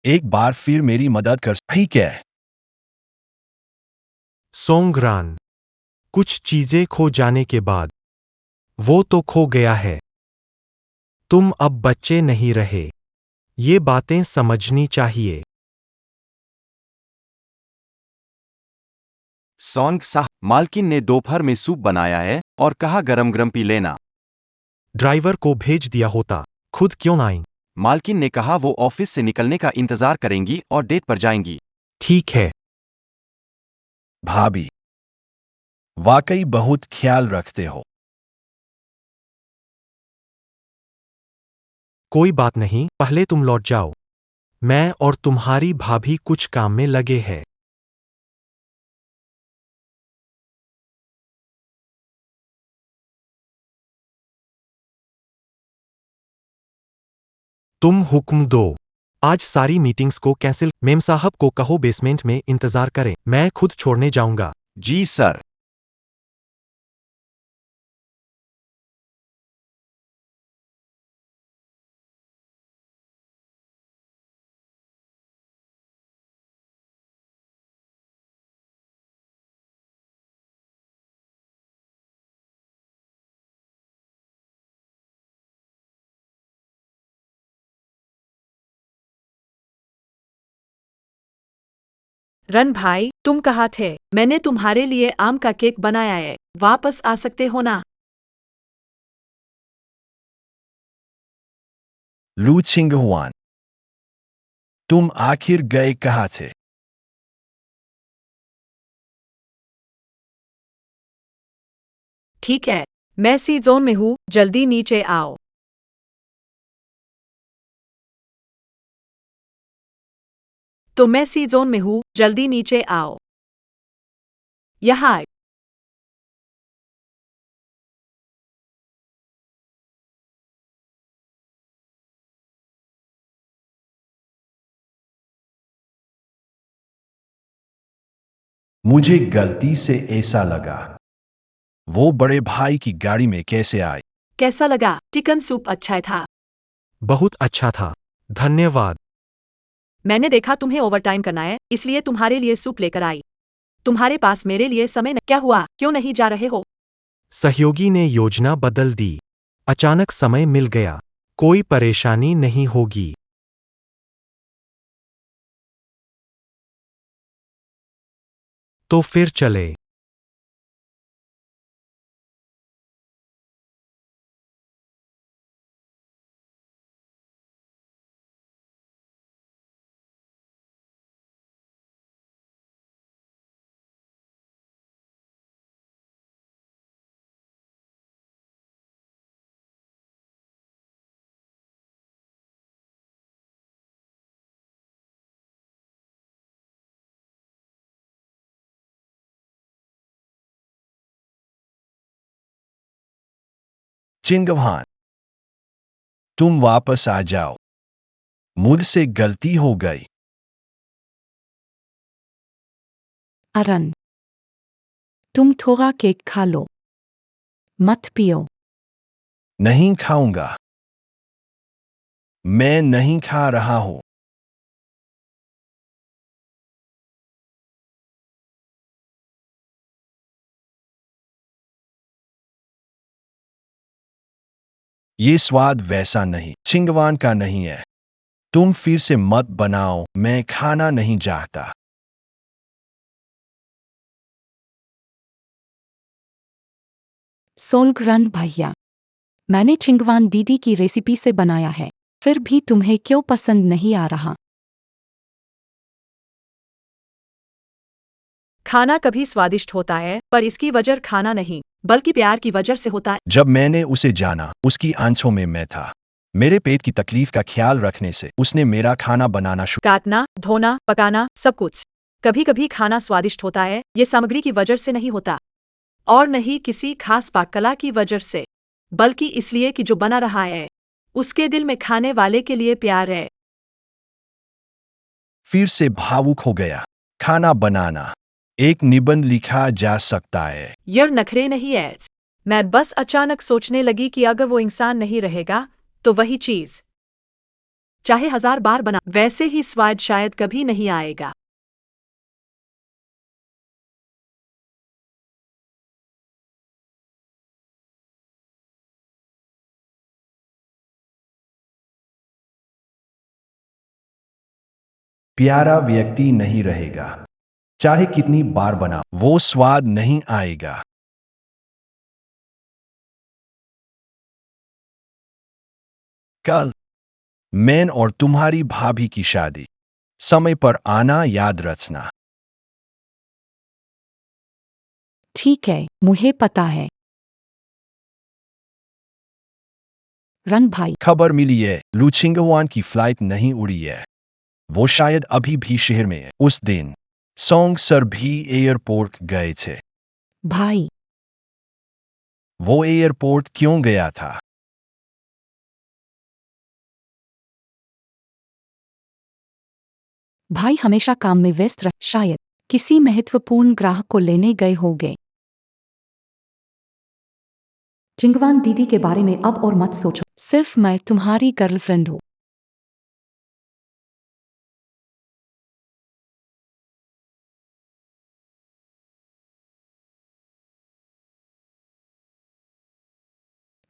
एक बार फिर मेरी मदद कर सकती है? सोंगरान, कुछ चीजें खो जाने के बाद वो तो खो गया है। तुम अब बच्चे नहीं रहे। ये बातें समझनी चाहिए। सॉन्ग साहब, मालकिन ने दोपहर में सूप बनाया है और कहा गरम गरम पी लेना। ड्राइवर को भेज दिया होता, खुद क्यों ना आई? मालकिन ने कहा वो ऑफिस से निकलने का इंतजार करेंगी और डेट पर जाएंगी। ठीक है। भाभी, वाकई बहुत ख्याल रखते हो। कोई बात नहीं, पहले तुम लौट जाओ। मैं और तुम्हारी भाभी कुछ काम में लगे हैं। तुम हुक्म दो। आज सारी मीटिंग्स को कैंसिल। मेम साहब को कहो बेसमेंट में इंतजार करें, मैं खुद छोड़ने जाऊंगा। जी सर। रन भाई, तुम कहाँ थे? मैंने तुम्हारे लिए आम का केक बनाया है, वापस आ सकते हो ना? लू चिंगहुआन, तुम आखिर गए कहाँ थे? ठीक है, मैं सी जोन में हूँ, जल्दी नीचे आओ। तो मैं सी जोन में हूँ, जल्दी नीचे आओ। यहाँ। मुझे गलती से ऐसा लगा। वो बड़े भाई की गाड़ी में कैसे आए? कैसा लगा? चिकन सूप अच्छा था। बहुत अच्छा था, धन्यवाद। मैंने देखा तुम्हें ओवरटाइम करना है, इसलिए तुम्हारे लिए सूप लेकर आई। तुम्हारे पास मेरे लिए समय न... क्या हुआ? क्यों नहीं जा रहे हो? सहयोगी ने योजना बदल दी। अचानक समय मिल गया। कोई परेशानी नहीं होगी। तो फिर चले। चिंगवान, तुम वापस आ जाओ। मुझसे गलती हो गई। अरन, तुम थोड़ा केक खा लो, मत पियो। नहीं खाऊंगा। मैं नहीं खा रहा हूं। ये स्वाद वैसा नहीं, चिंगवान का नहीं है। तुम फिर से मत बनाओ, मैं खाना नहीं चाहता। सोलग्रन भैया, मैंने चिंगवान दीदी की रेसिपी से बनाया है, फिर भी तुम्हें क्यों पसंद नहीं आ रहा? खाना कभी स्वादिष्ट होता है, पर इसकी वजह खाना नहीं, बल्कि प्यार की वजह से होता है। जब मैंने उसे जाना, उसकी आंखों में मैं था। मेरे पेट की तकलीफ का ख्याल रखने से उसने मेरा खाना बनाना शुरू। काटना, धोना, पकाना, सब कुछ। कभी कभी खाना स्वादिष्ट होता है, ये सामग्री की वजह से नहीं होता, और नहीं किसी खास पाककला की वजह से, बल्कि इसलिए कि जो बना रहा है उसके दिल में खाने वाले के लिए प्यार है। फिर से भावुक हो गया। खाना बनाना एक निबंध लिखा जा सकता है। यह नखरे नहीं है। मैं बस अचानक सोचने लगी कि अगर वो इंसान नहीं रहेगा तो वही चीज चाहे 1000 बार बना वैसे ही स्वाद शायद कभी नहीं आएगा। प्यारा व्यक्ति नहीं रहेगा। चाहे कितनी बार बना, वो स्वाद नहीं आएगा। कल मैं और तुम्हारी भाभी की शादी। समय पर आना याद रखना। ठीक है, मुझे पता है। रन भाई, खबर मिली है लू चिंगवान की फ्लाइट नहीं उड़ी है। वो शायद अभी भी शहर में है। उस दिन सोंग सर भी एयरपोर्ट गए थे। भाई, वो एयरपोर्ट क्यों गया था? भाई हमेशा काम में व्यस्त रह, शायद किसी महत्वपूर्ण ग्राहक को लेने गए होंगे। चिंगवान दीदी के बारे में अब और मत सोचो, सिर्फ मैं तुम्हारी गर्लफ्रेंड हूँ।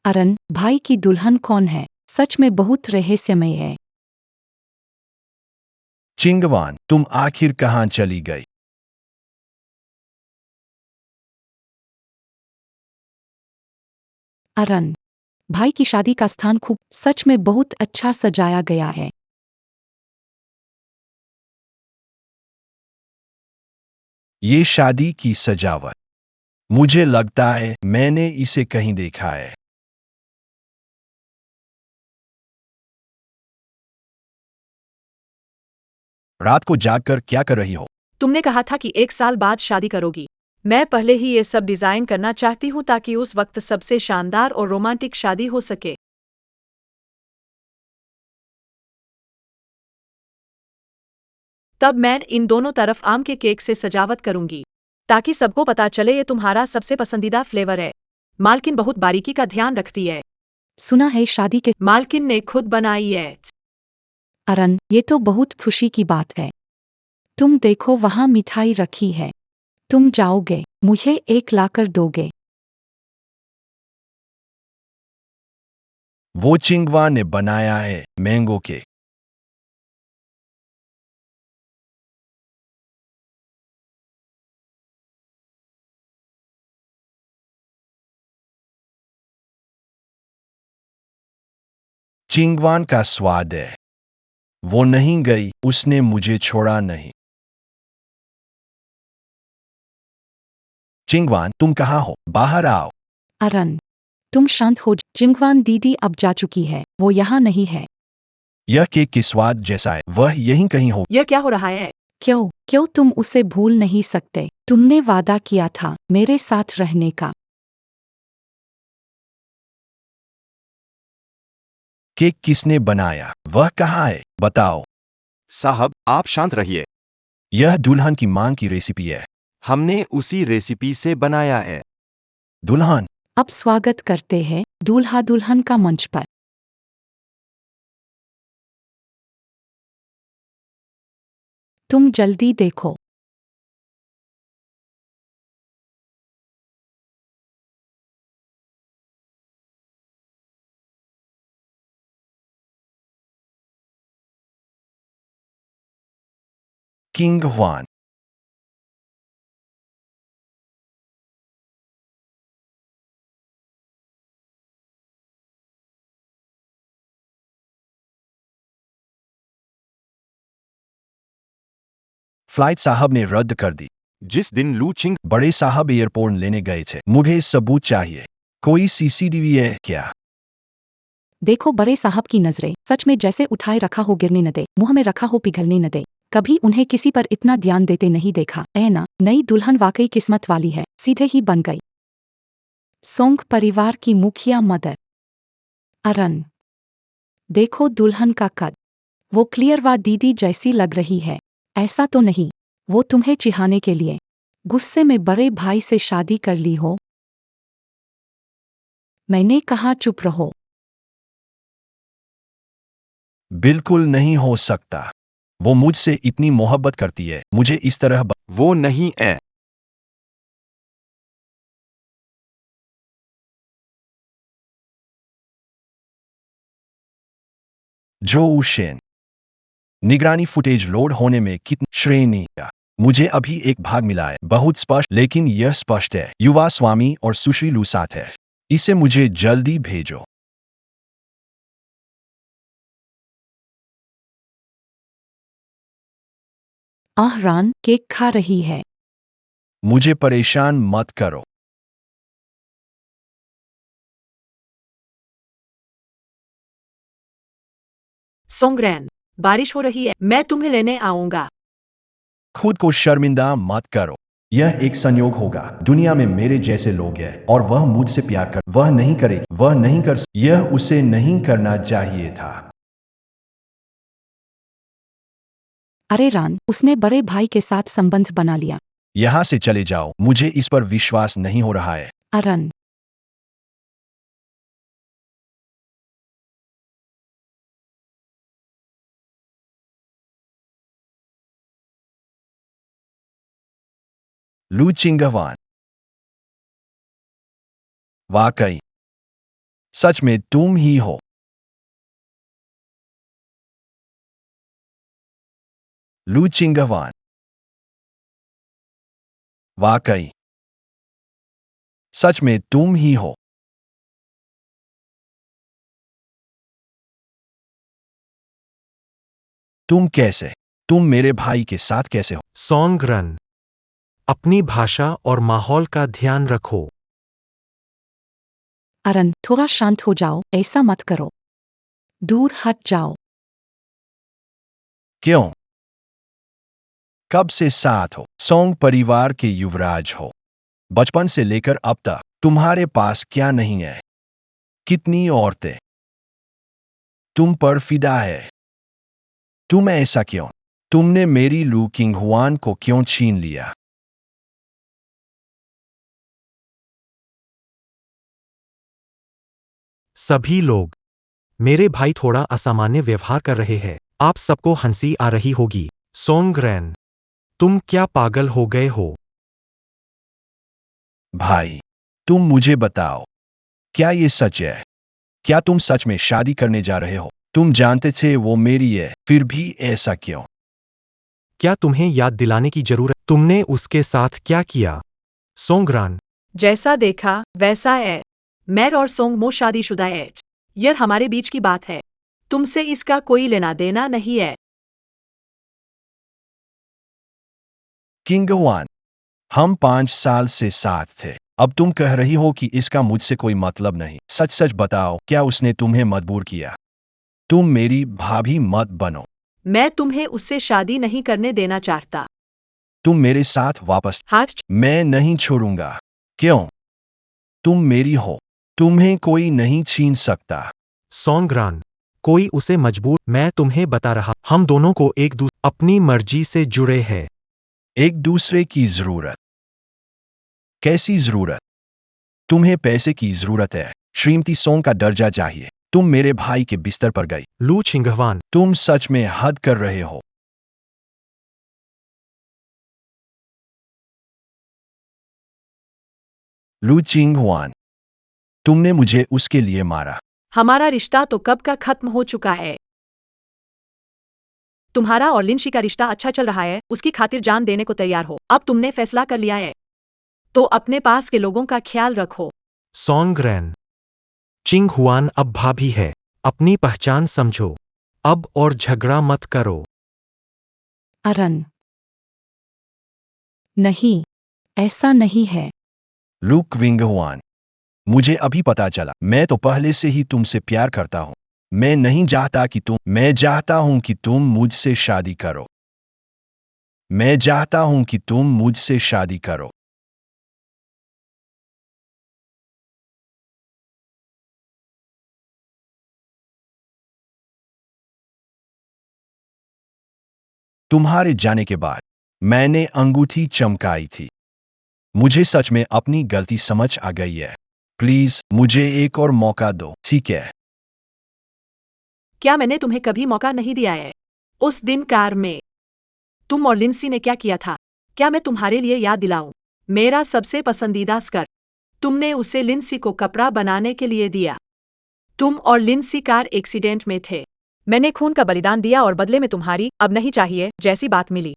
अरन, भाई की दुल्हन कौन है? सच में बहुत रहस्यमय है। चिंगवान, तुम आखिर कहाँ चली गई? अरन, भाई की शादी का स्थान खूब सच में बहुत अच्छा सजाया गया है। ये शादी की सजावट। मुझे लगता है मैंने इसे कहीं देखा है। रात को जागकर क्या कर रही हो? तुमने कहा था कि 1 साल बाद शादी करोगी। मैं पहले ही ये सब डिजाइन करना चाहती हूँ ताकि उस वक्त सबसे शानदार और रोमांटिक शादी हो सके। तब मैं इन दोनों तरफ आम के केक से सजावट करूंगी ताकि सबको पता चले ये तुम्हारा सबसे पसंदीदा फ्लेवर है। मालकिन बहुत बारीकी का ध्यान रखती है। सुना है शादी के मालकिन ने खुद बनाई है। अरन, ये तो बहुत खुशी की बात है। तुम देखो वहाँ मिठाई रखी है। तुम जाओगे, मुझे एक लाकर दोगे? वो चिंगवान ने बनाया है मैंगो केक। चिंगवान का स्वाद है। वो नहीं गई, उसने मुझे छोड़ा नहीं। चिंगवान, तुम कहाँ हो? बाहर आओ। अरन, तुम शांत हो। चिंगवान दीदी अब जा चुकी है, वो यहाँ नहीं है। यह केक के स्वाद जैसा है, वह यहीं कहीं हो। यह क्या हो रहा है? क्यों क्यों तुम उसे भूल नहीं सकते? तुमने वादा किया था मेरे साथ रहने का। केक किसने बनाया? वह कहाँ है? बताओ। साहब, आप शांत रहिए। यह दुल्हन की मांग की रेसिपी है। हमने उसी रेसिपी से बनाया है। दुल्हन, अब स्वागत करते हैं दूल्हा दुल्हन का मंच पर। तुम जल्दी देखो। King Hwan. फ्लाइट साहब ने रद्द कर दी। जिस दिन लू चिंग बड़े साहब एयरपोर्ट लेने गए थे। मुझे सबूत चाहिए। कोई सीसीटीवी है क्या? देखो बड़े साहब की नजरें सच में जैसे उठाए रखा हो गिरने न दे, मुंह में रखा हो पिघलने न दे। कभी उन्हें किसी पर इतना ध्यान देते नहीं देखा। ना, नई दुल्हन वाकई किस्मत वाली है, सीधे ही बन गई। सोंग परिवार की मुखिया मदर। अरन, देखो दुल्हन का कद। वो क्लियरवा दीदी जैसी लग रही है। ऐसा तो नहीं वो तुम्हें चिढ़ाने के लिए गुस्से में बड़े भाई से शादी कर ली हो? मैंने कहा चुप रहो। बिल्कुल नहीं हो सकता। वो मुझसे इतनी मोहब्बत करती है, मुझे इस तरह वो नहीं है। जो उशेन। निगरानी फुटेज लोड होने में कितनी श्रेणी का मुझे अभी एक भाग मिला है, बहुत स्पष्ट, लेकिन यह स्पष्ट है युवा स्वामी और सुश्री लू साथ है। इसे मुझे जल्दी भेजो। आहरान केक खा रही है। मुझे परेशान मत करो। सोंगरैन, बारिश हो रही है, मैं तुम्हें लेने आऊंगा। खुद को शर्मिंदा मत करो। यह एक संयोग होगा। दुनिया में मेरे जैसे लोग हैं और वह मुझसे प्यार कर, वह नहीं करेगी, वह नहीं कर, यह उसे नहीं करना चाहिए था। अरे रान, उसने बड़े भाई के साथ संबंध बना लिया। यहाँ से चले जाओ, मुझे इस पर विश्वास नहीं हो रहा है। अरन, लू चिंगवान, वाकई सच में तुम ही हो। लू चिंगवान, वाकई सच में तुम ही हो। तुम मेरे भाई के साथ कैसे हो? सोंगरन, अपनी भाषा और माहौल का ध्यान रखो। अरन, थोड़ा शांत हो जाओ, ऐसा मत करो। दूर हट जाओ। क्यों? कब से साथ हो? सोंग परिवार के युवराज हो। बचपन से लेकर अब तक तुम्हारे पास क्या नहीं है? कितनी औरतें तुम पर फिदा है। तुम ऐसा क्यों? तुमने मेरी लू किंगहुआन को क्यों छीन लिया? सभी लोग, मेरे भाई थोड़ा असामान्य व्यवहार कर रहे हैं। आप सबको हंसी आ रही होगी। सोंगरैन, तुम क्या पागल हो गए हो? भाई, तुम मुझे बताओ, क्या ये सच है? क्या तुम सच में शादी करने जा रहे हो? तुम जानते थे वो मेरी है, फिर भी ऐसा क्यों? क्या तुम्हें याद दिलाने की जरूरत? तुमने उसके साथ क्या किया? सोंगरान, जैसा देखा वैसा है। मैं और सोंगमो शादीशुदा है। यह हमारे बीच की बात है। तुमसे इसका कोई लेना देना नहीं है। किंगवान, हम 5 साल से साथ थे। अब तुम कह रही हो कि इसका मुझसे कोई मतलब नहीं। सच सच बताओ, क्या उसने तुम्हें मजबूर किया? तुम मेरी भाभी मत बनो। मैं तुम्हें उससे शादी नहीं करने देना चाहता। तुम मेरे साथ वापस। हाथ मैं नहीं छोड़ूंगा। क्यों? तुम मेरी हो। तुम्हें कोई नहीं छीन सकता। सोंगरान, कोई उसे मजबूर, मैं तुम्हें बता रहा, हम दोनों को एक दूसरे अपनी मर्जी से जुड़े हैं। एक दूसरे की जरूरत? कैसी जरूरत? तुम्हें पैसे की जरूरत है। श्रीमती सोंग का दर्जा चाहिए। तुम मेरे भाई के बिस्तर पर गई। लू छिंगहवान, तुम सच में हद कर रहे हो। लू चिंगहुआन, तुमने मुझे उसके लिए मारा। हमारा रिश्ता तो कब का खत्म हो चुका है। तुम्हारा और लिंशी का रिश्ता अच्छा चल रहा है, उसकी खातिर जान देने को तैयार हो। अब तुमने फैसला कर लिया है, तो अपने पास के लोगों का ख्याल रखो। सोंगरैन, चिंगहुआन अब भाभी है। अपनी पहचान समझो। अब और झगड़ा मत करो। अरन, नहीं, ऐसा नहीं है। लू क्विंगहुआन, मुझे अभी पता चला। मैं तो पहले से ही तुमसे प्यार करता हूं। मैं नहीं चाहता कि मैं चाहता हूं कि तुम मुझसे शादी करो। मैं चाहता हूं कि तुम मुझसे शादी करो। तुम्हारे जाने के बाद मैंने अंगूठी चमकाई थी। मुझे सच में अपनी गलती समझ आ गई है। प्लीज मुझे एक और मौका दो, ठीक है? क्या मैंने तुम्हें कभी मौका नहीं दिया है? उस दिन कार में तुम और लिंसी ने क्या किया था? क्या मैं तुम्हारे लिए याद दिलाऊं? मेरा सबसे पसंदीदा स्कर्ट तुमने उसे लिंसी को कपड़ा बनाने के लिए दिया। तुम और लिंसी कार एक्सीडेंट में थे। मैंने खून का बलिदान दिया और बदले में तुम्हारी अब नहीं चाहिए जैसी बात मिली।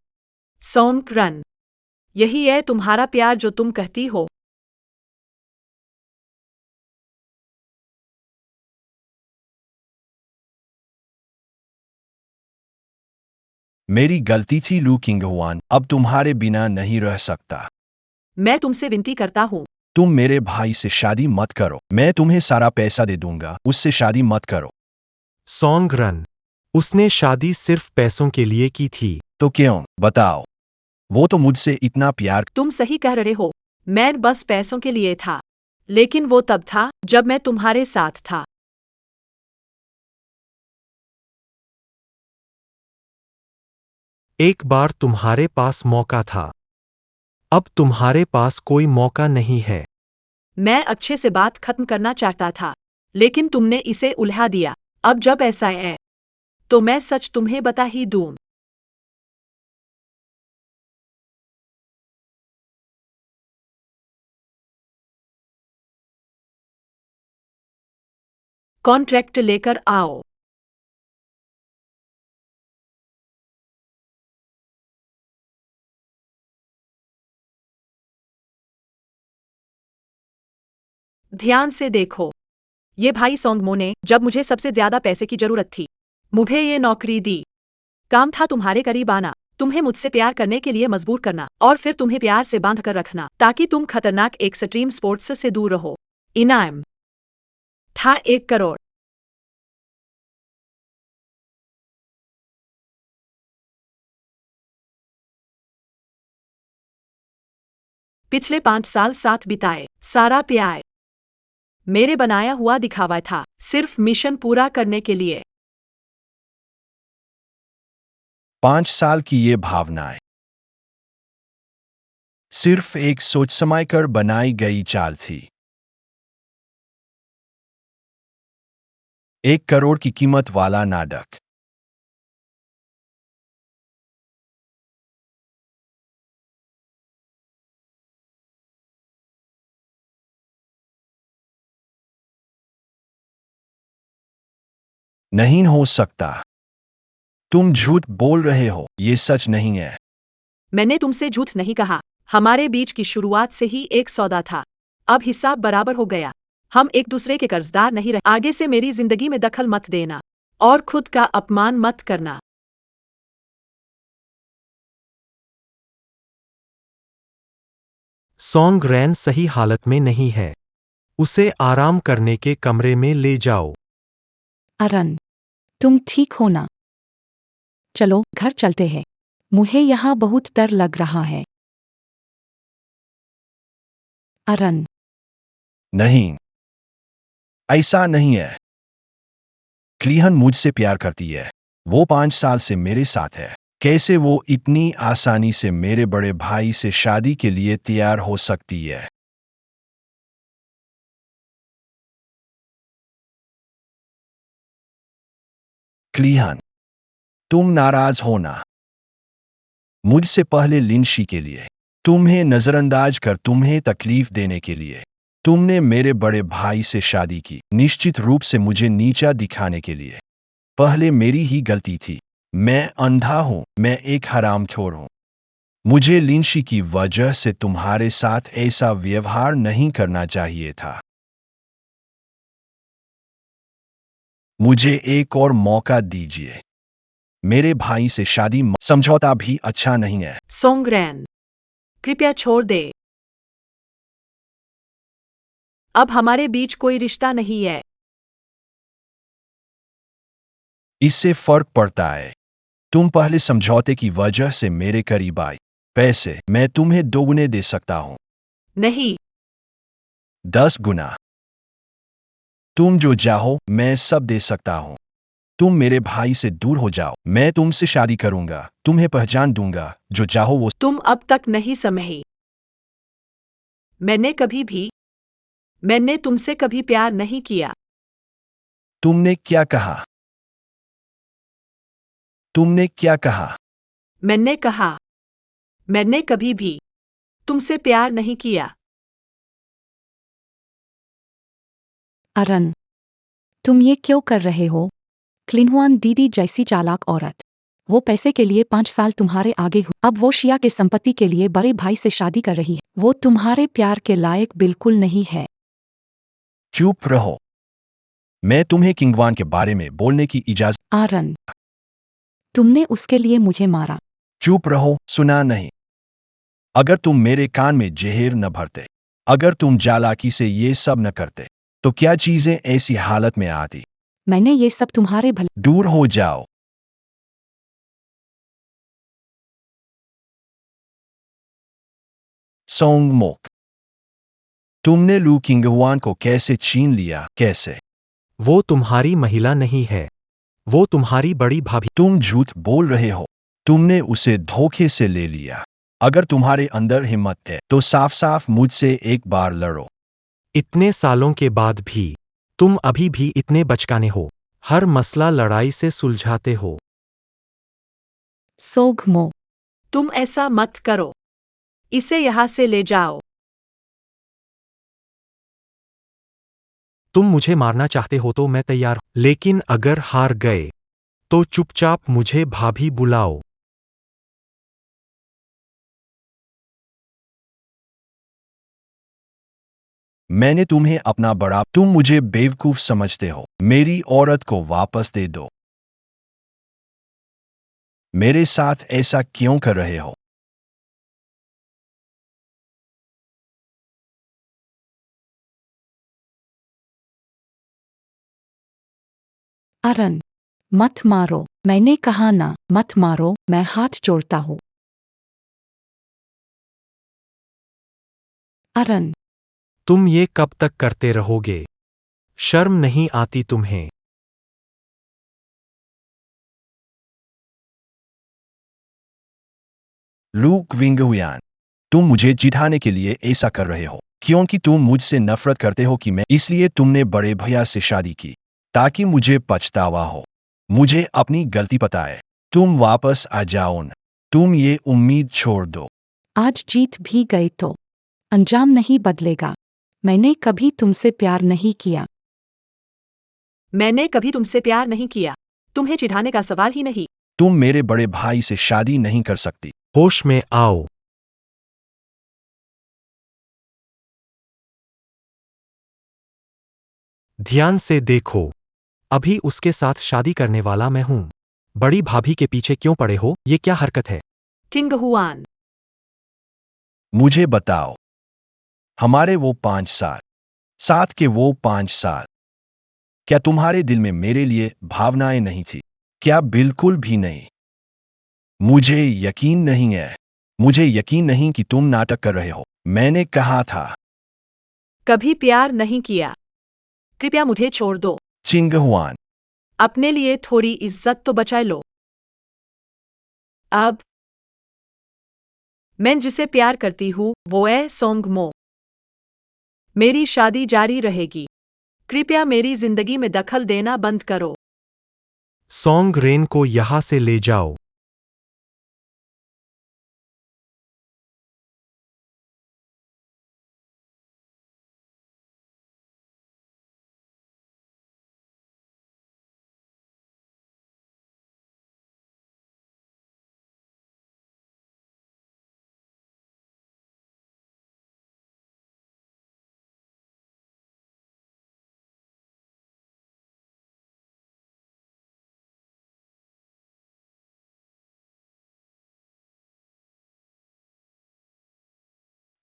Song run. यही है तुम्हारा प्यार जो तुम कहती हो। मेरी गलती थी लू किंगहुआन, अब तुम्हारे बिना नहीं रह सकता। मैं तुमसे विनती करता हूँ। तुम मेरे भाई से शादी मत करो। मैं तुम्हें सारा पैसा दे दूंगा, उससे शादी मत करो। Song run. उसने शादी सिर्फ पैसों के लिए की थी। तो क्यों, बताओ। वो तो मुझसे इतना प्यार। तुम सही कह रहे हो। मैं बस पैसों के लिए था। लेकिन वो तब था जब मैं तुम्हारे साथ था। एक बार तुम्हारे पास मौका था। अब तुम्हारे पास कोई मौका नहीं है। मैं अच्छे से बात खत्म करना चाहता था, लेकिन तुमने इसे उल्हा दिया। अब जब ऐसा है, तो मैं सच तुम्हें बता ही दूं। कॉन्ट्रैक्ट लेकर आओ। ध्यान से देखो। ये भाई सोंगमो ने जब मुझे सबसे ज्यादा पैसे की जरूरत थी, मुझे ये नौकरी दी। काम था तुम्हारे करीब आना, तुम्हें मुझसे प्यार करने के लिए मजबूर करना और फिर तुम्हें प्यार से बांध कर रखना ताकि तुम खतरनाक एक्सट्रीम स्पोर्ट्स से दूर रहो। इनाम था 1 करोड़। पिछले 5 साल साथ बिताए, सारा प्यार मेरे बनाया हुआ दिखावा था, सिर्फ मिशन पूरा करने के लिए। 5 साल की ये भावनाएं सिर्फ एक सोच समय कर बनाई गई चाल थी। 1 करोड़ की कीमत वाला नाटक। नहीं हो सकता। तुम झूठ बोल रहे हो, ये सच नहीं है। मैंने तुमसे झूठ नहीं कहा। हमारे बीच की शुरुआत से ही एक सौदा था। अब हिसाब बराबर हो गया। हम एक दूसरे के कर्जदार नहीं रहे। आगे से मेरी जिंदगी में दखल मत देना और खुद का अपमान मत करना। सॉन्ग रैन सही हालत में नहीं है। उसे आराम करने के कमरे में ले जाओ। अरन, तुम ठीक हो ना? चलो घर चलते हैं। मुझे यहाँ बहुत डर लग रहा है। अरन, नहीं, ऐसा नहीं है। क्लीहन मुझसे प्यार करती है। वो 5 साल से मेरे साथ है। कैसे वो इतनी आसानी से मेरे बड़े भाई से शादी के लिए तैयार हो सकती है? क्लीहन, तुम नाराज हो ना? मुझसे पहले लिंशी के लिए, तुम्हें नजरअंदाज कर तुम्हें तकलीफ देने के लिए, तुमने मेरे बड़े भाई से शादी की, निश्चित रूप से मुझे नीचा दिखाने के लिए। पहले मेरी ही गलती थी। मैं अंधा हूं, मैं एक हरामखोर हूं। मुझे लिंशी की वजह से तुम्हारे साथ ऐसा व्यवहार नहीं करना चाहिए था। मुझे एक और मौका दीजिए। मेरे भाई से शादी समझौता भी अच्छा नहीं है। सोंगरैन, कृपया छोड़ दे। अब हमारे बीच कोई रिश्ता नहीं है। इससे फर्क पड़ता है। तुम पहले समझौते की वजह से मेरे करीब आई। पैसे मैं तुम्हें 2 गुने दे सकता हूं। नहीं। 10 गुना। तुम जो चाहो मैं सब दे सकता हूं। तुम मेरे भाई से दूर हो जाओ, मैं तुमसे शादी करूंगा, तुम्हें पहचान दूंगा, जो चाहो वो। तुम अब तक नहीं समझी। मैंने तुमसे कभी प्यार नहीं किया। तुमने क्या कहा? तुमने क्या कहा? मैंने कभी भी तुमसे प्यार नहीं किया। अरन, तुम ये क्यों कर रहे हो? क्लिनहुआन दीदी जैसी चालाक औरत। वो पैसे के लिए 5 साल तुम्हारे आगे हुई, अब वो शिया के संपत्ति के लिए बड़े भाई से शादी कर रही है। वो तुम्हारे प्यार के लायक बिल्कुल नहीं है। चुप रहो। मैं तुम्हें किंगवान के बारे में बोलने की इजाजत। आरन, तुमने उसके लिए मुझे मारा। चुप रहो, सुना नहीं। अगर तुम मेरे कान में जहर न भरते, अगर तुम चालाकी से ये सब न करते, तो क्या चीजें ऐसी हालत में आती? मैंने ये सब तुम्हारे भले। दूर हो जाओ। सोंग मोक, तुमने लू किंगवान को कैसे छीन लिया? कैसे? वो तुम्हारी महिला नहीं है, वो तुम्हारी बड़ी भाभी। तुम झूठ बोल रहे हो। तुमने उसे धोखे से ले लिया। अगर तुम्हारे अंदर हिम्मत है तो साफ साफ मुझसे एक बार लड़ो। इतने सालों के बाद भी तुम अभी भी इतने बचकाने हो, हर मसला लड़ाई से सुलझाते हो। सोगमो, तुम ऐसा मत करो। इसे यहाँ से ले जाओ। तुम मुझे मारना चाहते हो तो मैं तैयार हूं, लेकिन अगर हार गए तो चुपचाप मुझे भाभी बुलाओ। मैंने तुम्हें अपना बड़ा। तुम मुझे बेवकूफ समझते हो। मेरी औरत को वापस दे दो। मेरे साथ ऐसा क्यों कर रहे हो? आरन, मत मारो। मैंने कहा ना, मत मारो, मैं हाथ जोड़ता हूँ। आरन, तुम ये कब तक करते रहोगे? शर्म नहीं आती तुम्हें? लूक विंगहुयान, तुम मुझे चिढ़ाने के लिए ऐसा कर रहे हो क्योंकि तुम मुझसे नफरत करते हो कि मैं। इसलिए तुमने बड़े भैया से शादी की ताकि मुझे पछतावा हो। मुझे अपनी गलती पता है। तुम वापस आ जाओ न। तुम ये उम्मीद छोड़ दो। आज जीत भी गई तो अंजाम नहीं बदलेगा। मैंने कभी तुमसे प्यार नहीं किया। मैंने कभी तुमसे प्यार नहीं किया। तुम्हें चिढ़ाने का सवाल ही नहीं। तुम मेरे बड़े भाई से शादी नहीं कर सकती। होश में आओ। ध्यान से देखो, अभी उसके साथ शादी करने वाला मैं हूं। बड़ी भाभी के पीछे क्यों पड़े हो? ये क्या हरकत है? टिंगहुआन, मुझे बताओ, हमारे वो 5 साल, साथ के वो 5 साल, क्या तुम्हारे दिल में मेरे लिए भावनाएं नहीं थी? क्या बिल्कुल भी नहीं? मुझे यकीन नहीं है। मुझे यकीन नहीं कि तुम नाटक कर रहे हो। मैंने कहा था। कभी प्यार नहीं किया। कृपया मुझे छोड़ दो। चिंगहुआन, अपने लिए थोड़ी इज्जत तो बचा लो। अब मैं जिसे प्यार करती हूँ वो है सोंगमो। मेरी शादी जारी रहेगी। कृपया मेरी जिंदगी में दखल देना बंद करो। सॉन्ग रेन को यहां से ले जाओ।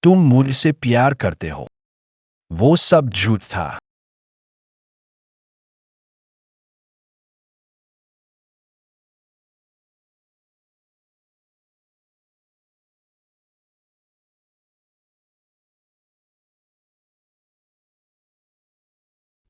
तुम मुझसे प्यार करते हो। वो सब झूठ था।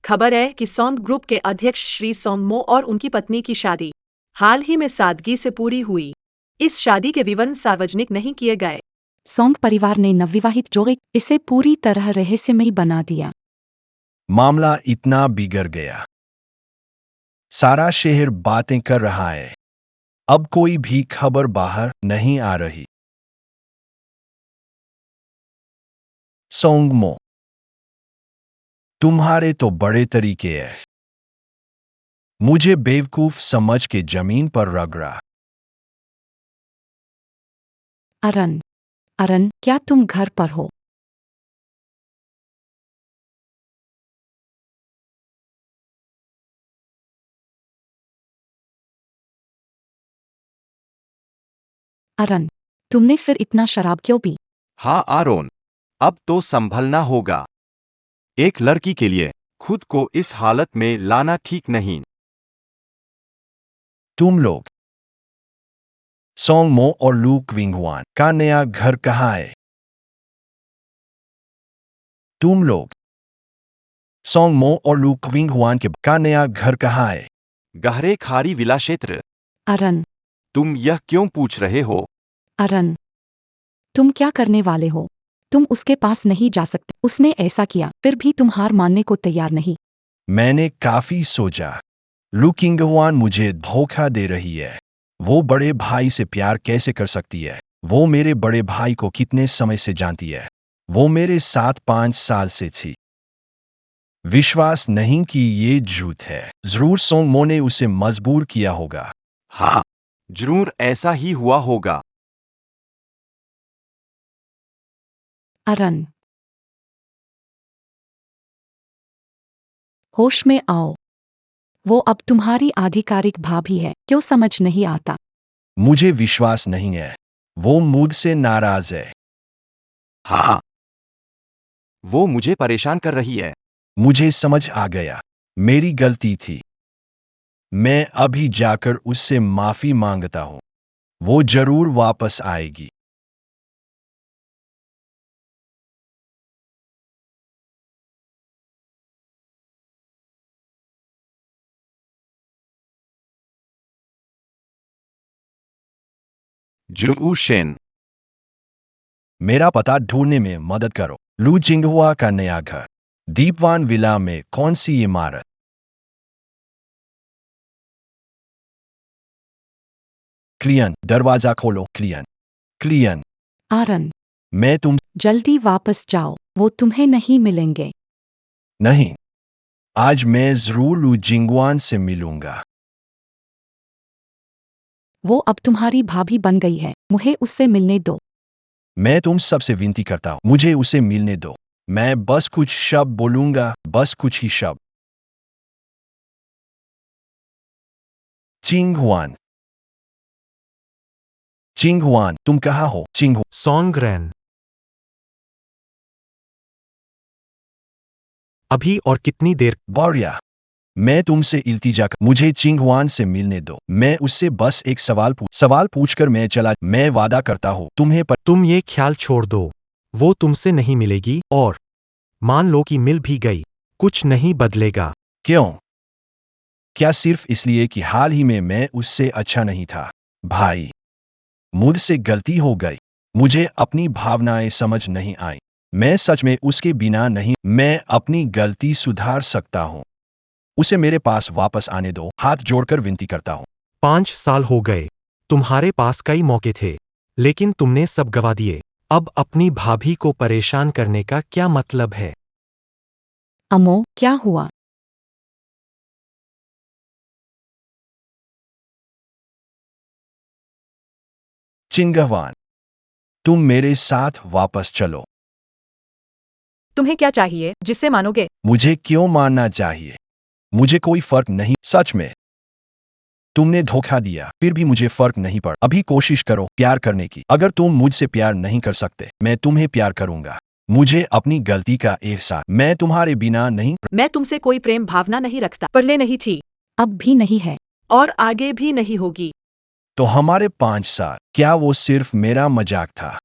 खबर है कि सौंग ग्रुप के अध्यक्ष श्री सोंगमो और उनकी पत्नी की शादी हाल ही में सादगी से पूरी हुई। इस शादी के विवरण सार्वजनिक नहीं किए गए। सोंग परिवार ने नवविवाहित जोड़े इसे पूरी तरह रहस्यमयी बना दिया। मामला इतना बिगड़ गया। सारा शहर बातें कर रहा है। अब कोई भी खबर बाहर नहीं आ रही। सोंगमो, तुम्हारे तो बड़े तरीके हैं। मुझे बेवकूफ समझ के जमीन पर रगड़ा। अरन, अरन, क्या तुम घर पर हो? अरन, तुमने फिर इतना शराब क्यों पी? हाँ आरोन, अब तो संभलना होगा। एक लड़की के लिए खुद को इस हालत में लाना ठीक नहीं। तुम लोग सोंग मो और लू क्विंगवान का नया घर कहाँ है? तुम लोग सोंग मो और लू क्विंगवान के का नया घर कहाँ है? गहरे खाड़ी विला क्षेत्र। अरन, तुम यह क्यों पूछ रहे हो? अरन, तुम क्या करने वाले हो? तुम उसके पास नहीं जा सकते। उसने ऐसा किया, फिर भी तुम हार मानने को तैयार नहीं। मैंने काफी सोचा। लू किंगवान मुझे धोखा दे रही है। वो बड़े भाई से प्यार कैसे कर सकती है? वो मेरे बड़े भाई को कितने समय से जानती है? वो मेरे साथ 5 साल से थी। विश्वास नहीं कि ये झूठ है। जरूर सोंग मो ने उसे मजबूर किया होगा। हाँ, जरूर ऐसा ही हुआ होगा। अरन, होश में आओ। वो अब तुम्हारी आधिकारिक भाभी है, क्यों समझ नहीं आता? मुझे विश्वास नहीं है। वो मुझसे नाराज है। हाँ, वो मुझे परेशान कर रही है। मुझे समझ आ गया। मेरी गलती थी। मैं अभी जाकर उससे माफी मांगता हूँ। वो जरूर वापस आएगी। जू शेन, मेरा पता ढूंढने में मदद करो। लू जिंगहुआ का नया घर। दीपवान विला में कौन सी इमारत? क्लियन, दरवाजा खोलो। क्लियन, क्लियन, आरन, मैं तुम जल्दी वापस जाओ, वो तुम्हें नहीं मिलेंगे। नहीं। आज मैं जरूर लू जिंगवान से मिलूंगा। वो अब तुम्हारी भाभी बन गई है, मुझे उससे मिलने दो। मैं तुम सबसे विनती करता हूं, मुझे उसे मिलने दो। मैं बस कुछ शब्द बोलूंगा, बस कुछ ही शब्द। चिंगहुआन, चिंगहुआन, तुम कहाँ हो? चिंगहु, सॉन्गरैन। अभी और कितनी देर? बौरिया, मैं तुमसे इल्तिजा कर, मुझे चिंगहुआन से मिलने दो। मैं उससे बस एक सवाल पूछकर मैं चला। मैं वादा करता हूँ तुम्हें पर। तुम ये ख्याल छोड़ दो, वो तुमसे नहीं मिलेगी, और मान लो कि मिल भी गई, कुछ नहीं बदलेगा। क्यों? क्या सिर्फ इसलिए कि हाल ही में मैं उससे अच्छा नहीं था? भाई, मुझसे गलती हो गई। मुझे अपनी भावनाएं समझ नहीं आई। मैं सच में उसके बिना नहीं। मैं अपनी गलती सुधार सकता हूँ। उसे मेरे पास वापस आने दो। हाथ जोड़कर विनती करता हूँ। 5 साल हो गए, तुम्हारे पास कई मौके थे, लेकिन तुमने सब गवा दिए। अब अपनी भाभी को परेशान करने का क्या मतलब है? अमो, क्या हुआ? चिंगहवान, तुम मेरे साथ वापस चलो। तुम्हें क्या चाहिए जिससे मानोगे? मुझे क्यों मानना चाहिए? मुझे कोई फर्क नहीं। सच में तुमने धोखा दिया, फिर भी मुझे फर्क नहीं पड़ा। अभी कोशिश करो प्यार करने की। अगर तुम मुझसे प्यार नहीं कर सकते, मैं तुम्हें प्यार करूंगा। मुझे अपनी गलती का एहसास। मैं तुम्हारे बिना नहीं। मैं तुमसे कोई प्रेम भावना नहीं रखता, पहले नहीं थी अब भी नहीं है। और आगे भी नहीं होगी। तो हमारे 5 साल, क्या वो सिर्फ मेरा मजाक था?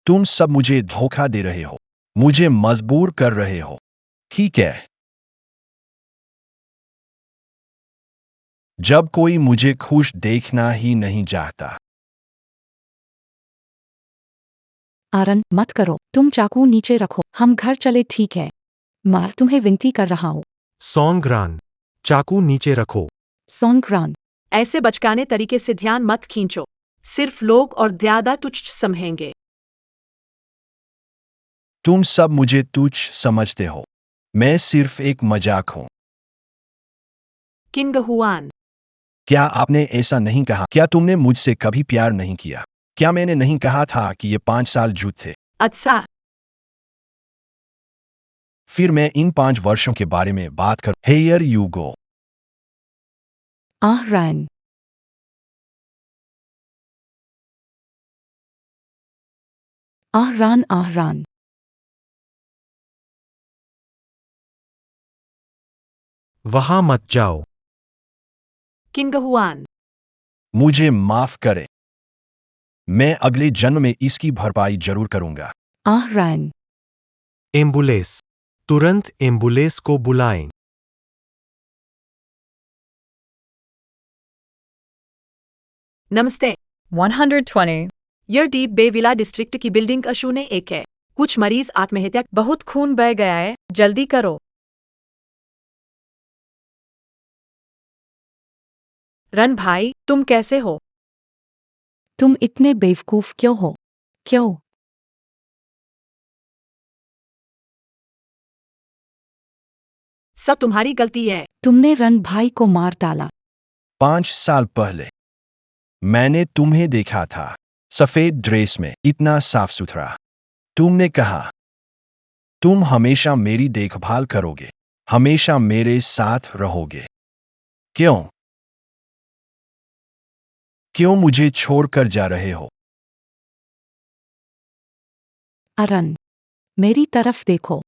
तुम सब मुझे धोखा दे रहे हो, मुझे मजबूर कर रहे हो। ठीक है, जब कोई मुझे खुश देखना ही नहीं चाहता। आरन, मत करो। तुम चाकू नीचे रखो, हम घर चले, ठीक है? मैं तुम्हें विनती कर रहा हूँ। सॉन्गरान, चाकू नीचे रखो। सॉन्गरान, ऐसे बचकाने तरीके से ध्यान मत खींचो, सिर्फ लोग और ज्यादा तुच्छ समझेंगे। तुम सब मुझे तुच्छ समझते हो। मैं सिर्फ एक मजाक हूं। King Hwan. क्या आपने ऐसा नहीं कहा? क्या तुमने मुझसे कभी प्यार नहीं किया? क्या मैंने नहीं कहा था कि ये 5 साल झूठ थे? अच्छा, फिर मैं इन 5 वर्षों के बारे में बात कर। Here you go. रैन। रान। वहां मत जाओ। किंग हुआन। मुझे माफ करें। मैं अगले जन्म में इसकी भरपाई जरूर करूंगा। रैन। एम्बुलेंस। तुरंत एम्बुलेंस को बुलाएं। नमस्ते। 120. यह डीप बे विला डिस्ट्रिक्ट की बिल्डिंग A01 है। कुछ मरीज आत्महत्या, बहुत खून बह गया है, जल्दी करो। रन भाई, तुम कैसे हो? तुम इतने बेवकूफ क्यों हो? क्यों? सब तुम्हारी गलती है। तुमने रन भाई को मार डाला। 5 साल पहले मैंने तुम्हें देखा था, सफेद ड्रेस में, इतना साफ सुथरा। तुमने कहा तुम हमेशा मेरी देखभाल करोगे, हमेशा मेरे साथ रहोगे। क्यों? क्यों मुझे छोड़कर जा रहे हो? अरन, मेरी तरफ देखो।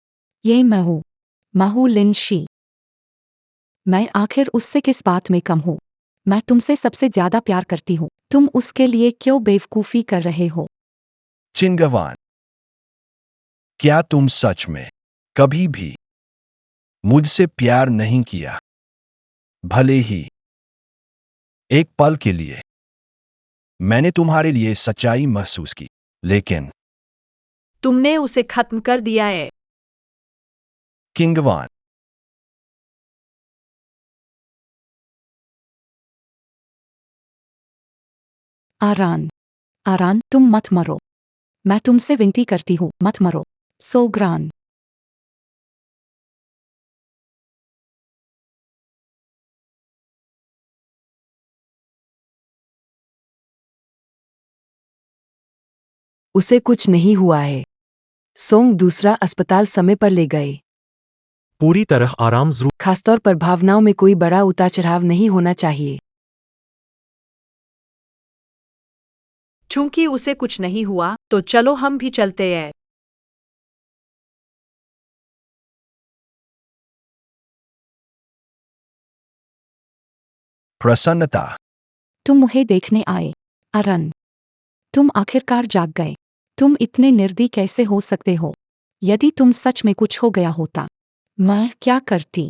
ये मैं हूँ लिनशी। मैं आखिर उससे किस बात में कम हूँ? मैं तुमसे सबसे ज्यादा प्यार करती हूँ। तुम उसके लिए क्यों बेवकूफी कर रहे हो? चिंगवान, क्या तुम सच में कभी भी मुझसे प्यार नहीं किया? भले ही एक पल के लिए मैंने तुम्हारे लिए सच्चाई महसूस की, लेकिन तुमने उसे खत्म कर दिया है। किंगवान, आरान, तुम मत मरो। मैं तुमसे विनती करती हूँ, मत मरो। सोग्रान। उसे कुछ नहीं हुआ है। सोंग दूसरा अस्पताल समय पर ले गए। पूरी तरह आराम जरूर। खासतौर पर भावनाओं में कोई बड़ा उतार चढ़ाव नहीं होना चाहिए। चूंकि उसे कुछ नहीं हुआ, तो चलो हम भी चलते हैं। प्रसन्नता। तुम मुझे देखने आए। अरन, तुम आखिरकार जाग गए। तुम इतने निर्दयी कैसे हो सकते हो? यदि तुम सच में कुछ हो गया होता, मैं क्या करती?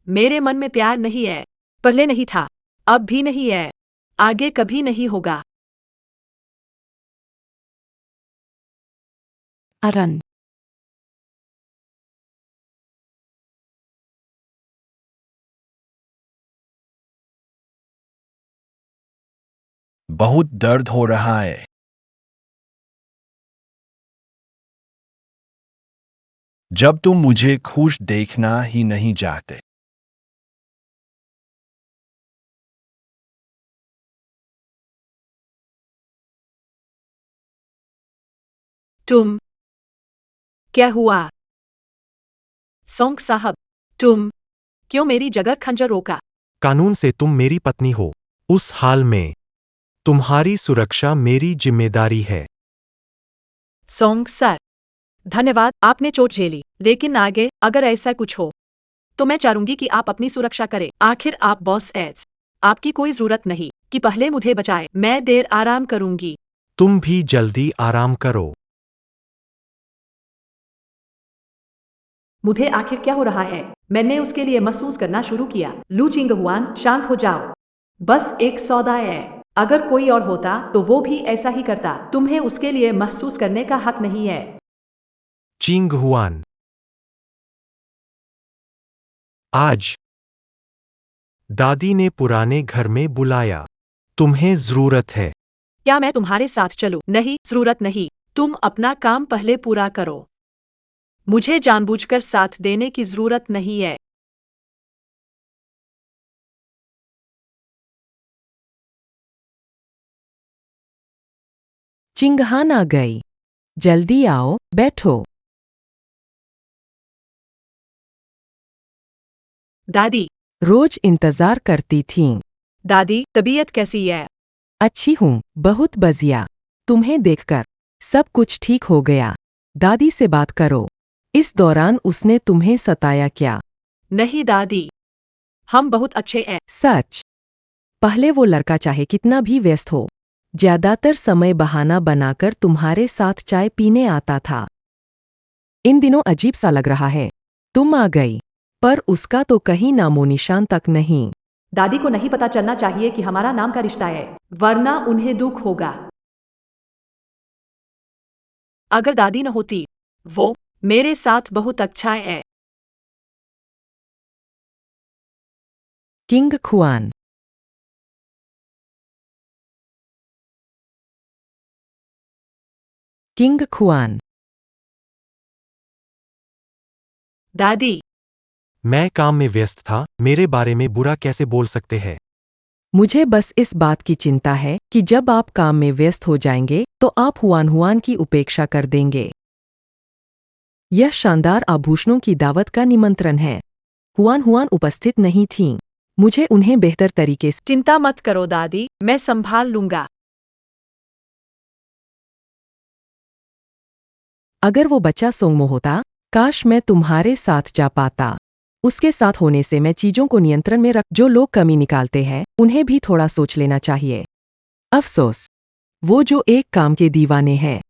मेरे मन में प्यार नहीं है। पहले नहीं था, अब भी नहीं है, आगे कभी नहीं होगा। अरन, बहुत दर्द हो रहा है। जब तुम मुझे खुश देखना ही नहीं चाहते। तुम, क्या हुआ? सोंग साहब, तुम क्यों मेरी जगह खंजर रोका? कानून से तुम मेरी पत्नी हो। उस हाल में तुम्हारी सुरक्षा मेरी जिम्मेदारी है। सोंग सर, धन्यवाद, आपने चोट झेली, लेकिन आगे अगर ऐसा कुछ हो तो मैं चाहूंगी कि आप अपनी सुरक्षा करें। आखिर आप बॉस एच। आपकी कोई जरूरत नहीं कि पहले मुझे बचाए। मैं देर आराम करूंगी। तुम भी जल्दी आराम करो। मुझे आखिर क्या हो रहा है? मैंने उसके लिए महसूस करना शुरू किया। लू चिंगहुआन, शांत हो जाओ। बस एक सौदा है। अगर कोई और होता तो वो भी ऐसा ही करता। तुम्हें उसके लिए महसूस करने का हक नहीं है। चिंग हुआन, आज दादी ने पुराने घर में बुलाया। तुम्हें जरूरत है। क्या मैं तुम्हारे साथ चलूं? नहीं, जरूरत नहीं। तुम अपना काम पहले पूरा करो। मुझे जानबूझकर साथ देने की जरूरत नहीं है। चिंगहान आ गई। जल्दी आओ, बैठो। दादी। रोज इंतजार करती थीं। दादी, तबीयत कैसी है? अच्छी हूँ, बहुत बढ़िया। तुम्हें देखकर सब कुछ ठीक हो गया। दादी से बात करो। इस दौरान उसने तुम्हें सताया क्या? नहीं दादी, हम बहुत अच्छे हैं। सच? पहले वो लड़का चाहे कितना भी व्यस्त हो, ज्यादातर समय बहाना बनाकर तुम्हारे साथ चाय पीने आता था। इन दिनों अजीब सा लग रहा है। तुम आ गई, पर उसका तो कहीं नामो निशान तक नहीं। दादी को नहीं पता चलना चाहिए कि हमारा नाम का रिश्ता है, वरना उन्हें दुख होगा। अगर दादी न होती, वो मेरे साथ बहुत अच्छा है। किंग खुआन। किंग खुआन। दादी। मैं काम में व्यस्त था, मेरे बारे में बुरा कैसे बोल सकते हैं? मुझे बस इस बात की चिंता है कि जब आप काम में व्यस्त हो जाएंगे तो आप हुआन हुआन की उपेक्षा कर देंगे। यह शानदार आभूषणों की दावत का निमंत्रण है। हुआन हुआन उपस्थित नहीं थीं। मुझे उन्हें बेहतर तरीके से। चिंता मत करो दादी, मैं संभाल लूंगा। अगर वो बच्चा सोंगमो होता, काश मैं तुम्हारे साथ जा पाता। उसके साथ होने से मैं चीजों को नियंत्रण में रख। जो लोग कमी निकालते हैं, उन्हें भी थोड़ा सोच लेना चाहिए। अफसोस, वो जो एक काम के दीवाने हैं।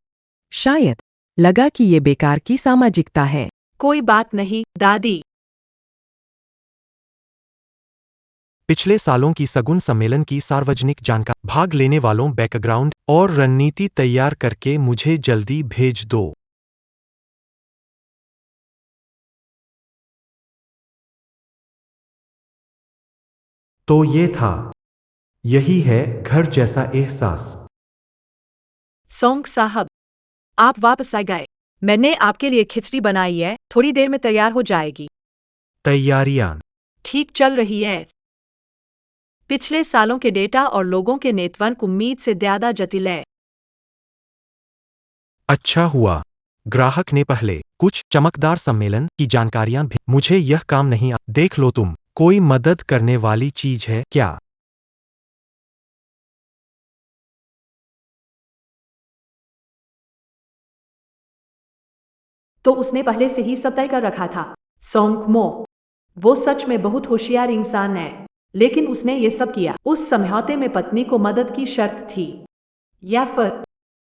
शायद लगा कि ये बेकार की सामाजिकता है। कोई बात नहीं दादी। पिछले सालों की सगुन सम्मेलन की सार्वजनिक जानकारी भाग लेने वालों बैकग्राउंड और रणनीति तैयार करके मुझे जल्दी भेज दो। तो ये था। यही है घर जैसा एहसास। सोंग साहब, आप वापस आ गए। मैंने आपके लिए खिचड़ी बनाई है, थोड़ी देर में तैयार हो जाएगी। तैयारियां ठीक चल रही है। पिछले सालों के डेटा और लोगों के नेटवर्क उम्मीद से ज्यादा जटिल है। अच्छा हुआ ग्राहक ने पहले कुछ चमकदार सम्मेलन की जानकारियां भी। मुझे यह काम नहीं देख लो तुम। कोई मदद करने वाली चीज है क्या? तो उसने पहले से ही सब तय कर रखा था। सोंग मो, वो सच में बहुत होशियार इंसान है, लेकिन उसने ये सब किया उस समझौते में पत्नी को मदद की शर्त थी, या फिर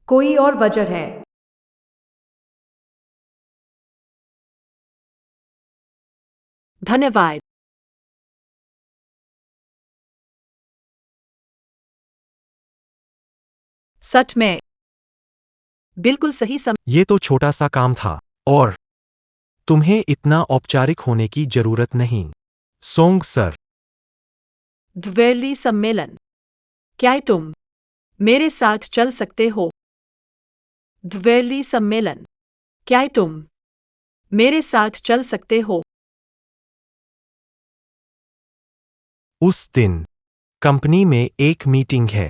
कोई और वजह है? धन्यवाद। सच में बिल्कुल सही समय। ये तो छोटा सा काम था और तुम्हें इतना औपचारिक होने की जरूरत नहीं। Song sir. ज्वेलरी सम्मेलन। क्या तुम मेरे साथ चल सकते हो? ज्वेलरी सम्मेलन। क्या तुम मेरे साथ चल सकते हो? उस दिन कंपनी में एक मीटिंग है।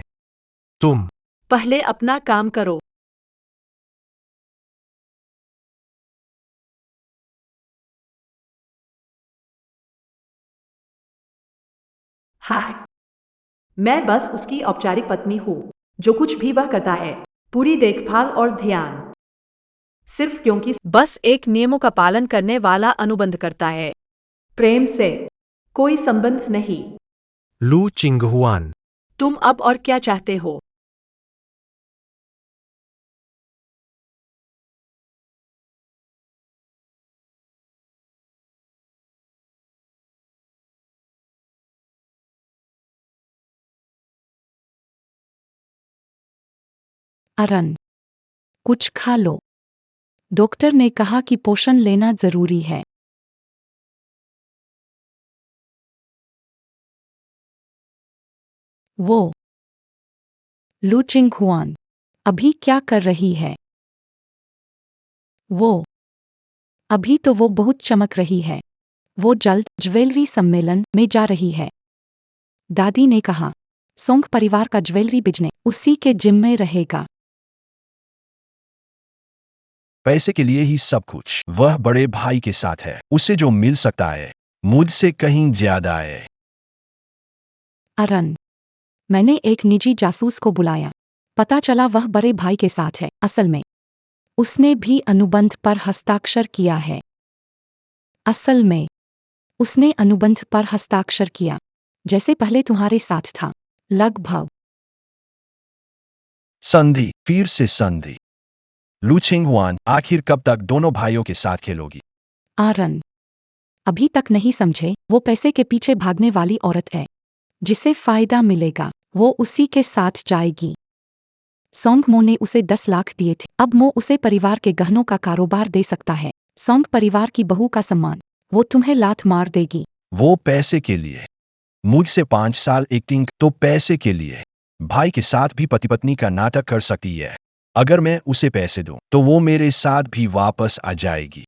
तुम पहले अपना काम करो। हाय, मैं बस उसकी औपचारिक पत्नी हूँ। जो कुछ भी वह करता है, पूरी देखभाल और ध्यान सिर्फ क्योंकि बस एक नियमों का पालन करने वाला अनुबंध करता है। प्रेम से कोई संबंध नहीं। लू चिंगहुआन। तुम अब और क्या चाहते हो? अरन, कुछ खा लो। डॉक्टर ने कहा कि पोषण लेना जरूरी है। वो लू चिंगहुआन अभी क्या कर रही है? वो अभी तो वो बहुत चमक रही है। वो जल्द ज्वेलरी सम्मेलन में जा रही है। दादी ने कहा, सोंग परिवार का ज्वेलरी बिजनेस उसी के जिम्मे रहेगा। पैसे के लिए ही सब कुछ। वह बड़े भाई के साथ है, उसे जो मिल सकता है मुझसे कहीं ज्यादा है। अरन, मैंने एक निजी जासूस को बुलाया। पता चला वह बड़े भाई के साथ है। असल में उसने भी अनुबंध पर हस्ताक्षर किया है। असल में उसने अनुबंध पर हस्ताक्षर किया, जैसे पहले तुम्हारे साथ था। लगभग। संधि, फिर से संधि। लू चिंगहुआन, आखिर कब तक दोनों भाइयों के साथ खेलोगी? आरन, अभी तक नहीं समझे? वो पैसे के पीछे भागने वाली औरत है। जिसे फायदा मिलेगा वो उसी के साथ जाएगी। सोंग मो ने उसे 10 लाख दिए थे। अब मो उसे परिवार के गहनों का कारोबार दे सकता है। सोंग परिवार की बहू का सम्मान वो तुम्हें लात मार देगी। वो पैसे के लिए। मुझसे 5 साल एक्टिंग तो पैसे के लिए। भाई के साथ भी पति पत्नी का नाटक कर सकती है। अगर मैं उसे पैसे दूं तो वो मेरे साथ भी वापस आ जाएगी।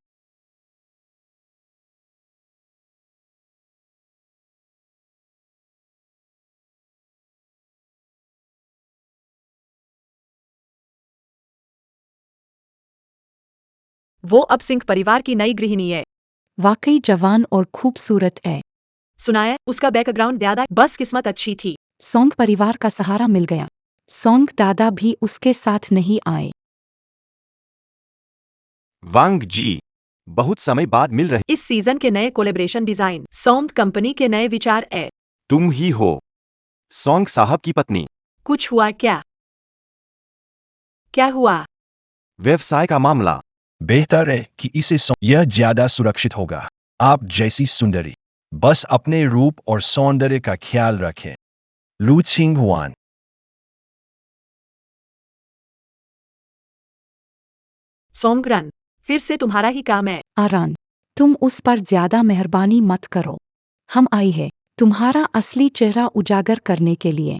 वो अब सिंह परिवार की नई गृहिणी है। वाकई जवान और खूबसूरत है। सुनाया, उसका बैकग्राउंड ज्यादा, बस किस्मत अच्छी थी। सोंग परिवार का सहारा मिल गया। सोंग दादा भी उसके साथ नहीं आए। वांग जी, बहुत समय बाद मिल रहे। इस सीजन के नए कोलेब्रेशन डिजाइन सोंग कंपनी के नए विचार है। तुम ही हो सोंग साहब की पत्नी। कुछ हुआ क्या? क्या हुआ? व्यवसाय का मामला। बेहतर है कि यह ज्यादा सुरक्षित होगा। आप जैसी सुंदरी, बस अपने रूप और सौंदर्य का ख्याल रखें। लू चिंगहुआन। सोंगरन, फिर से तुम्हारा ही काम है। आरान, तुम उस पर ज्यादा मेहरबानी मत करो। हम आई है तुम्हारा असली चेहरा उजागर करने के लिए।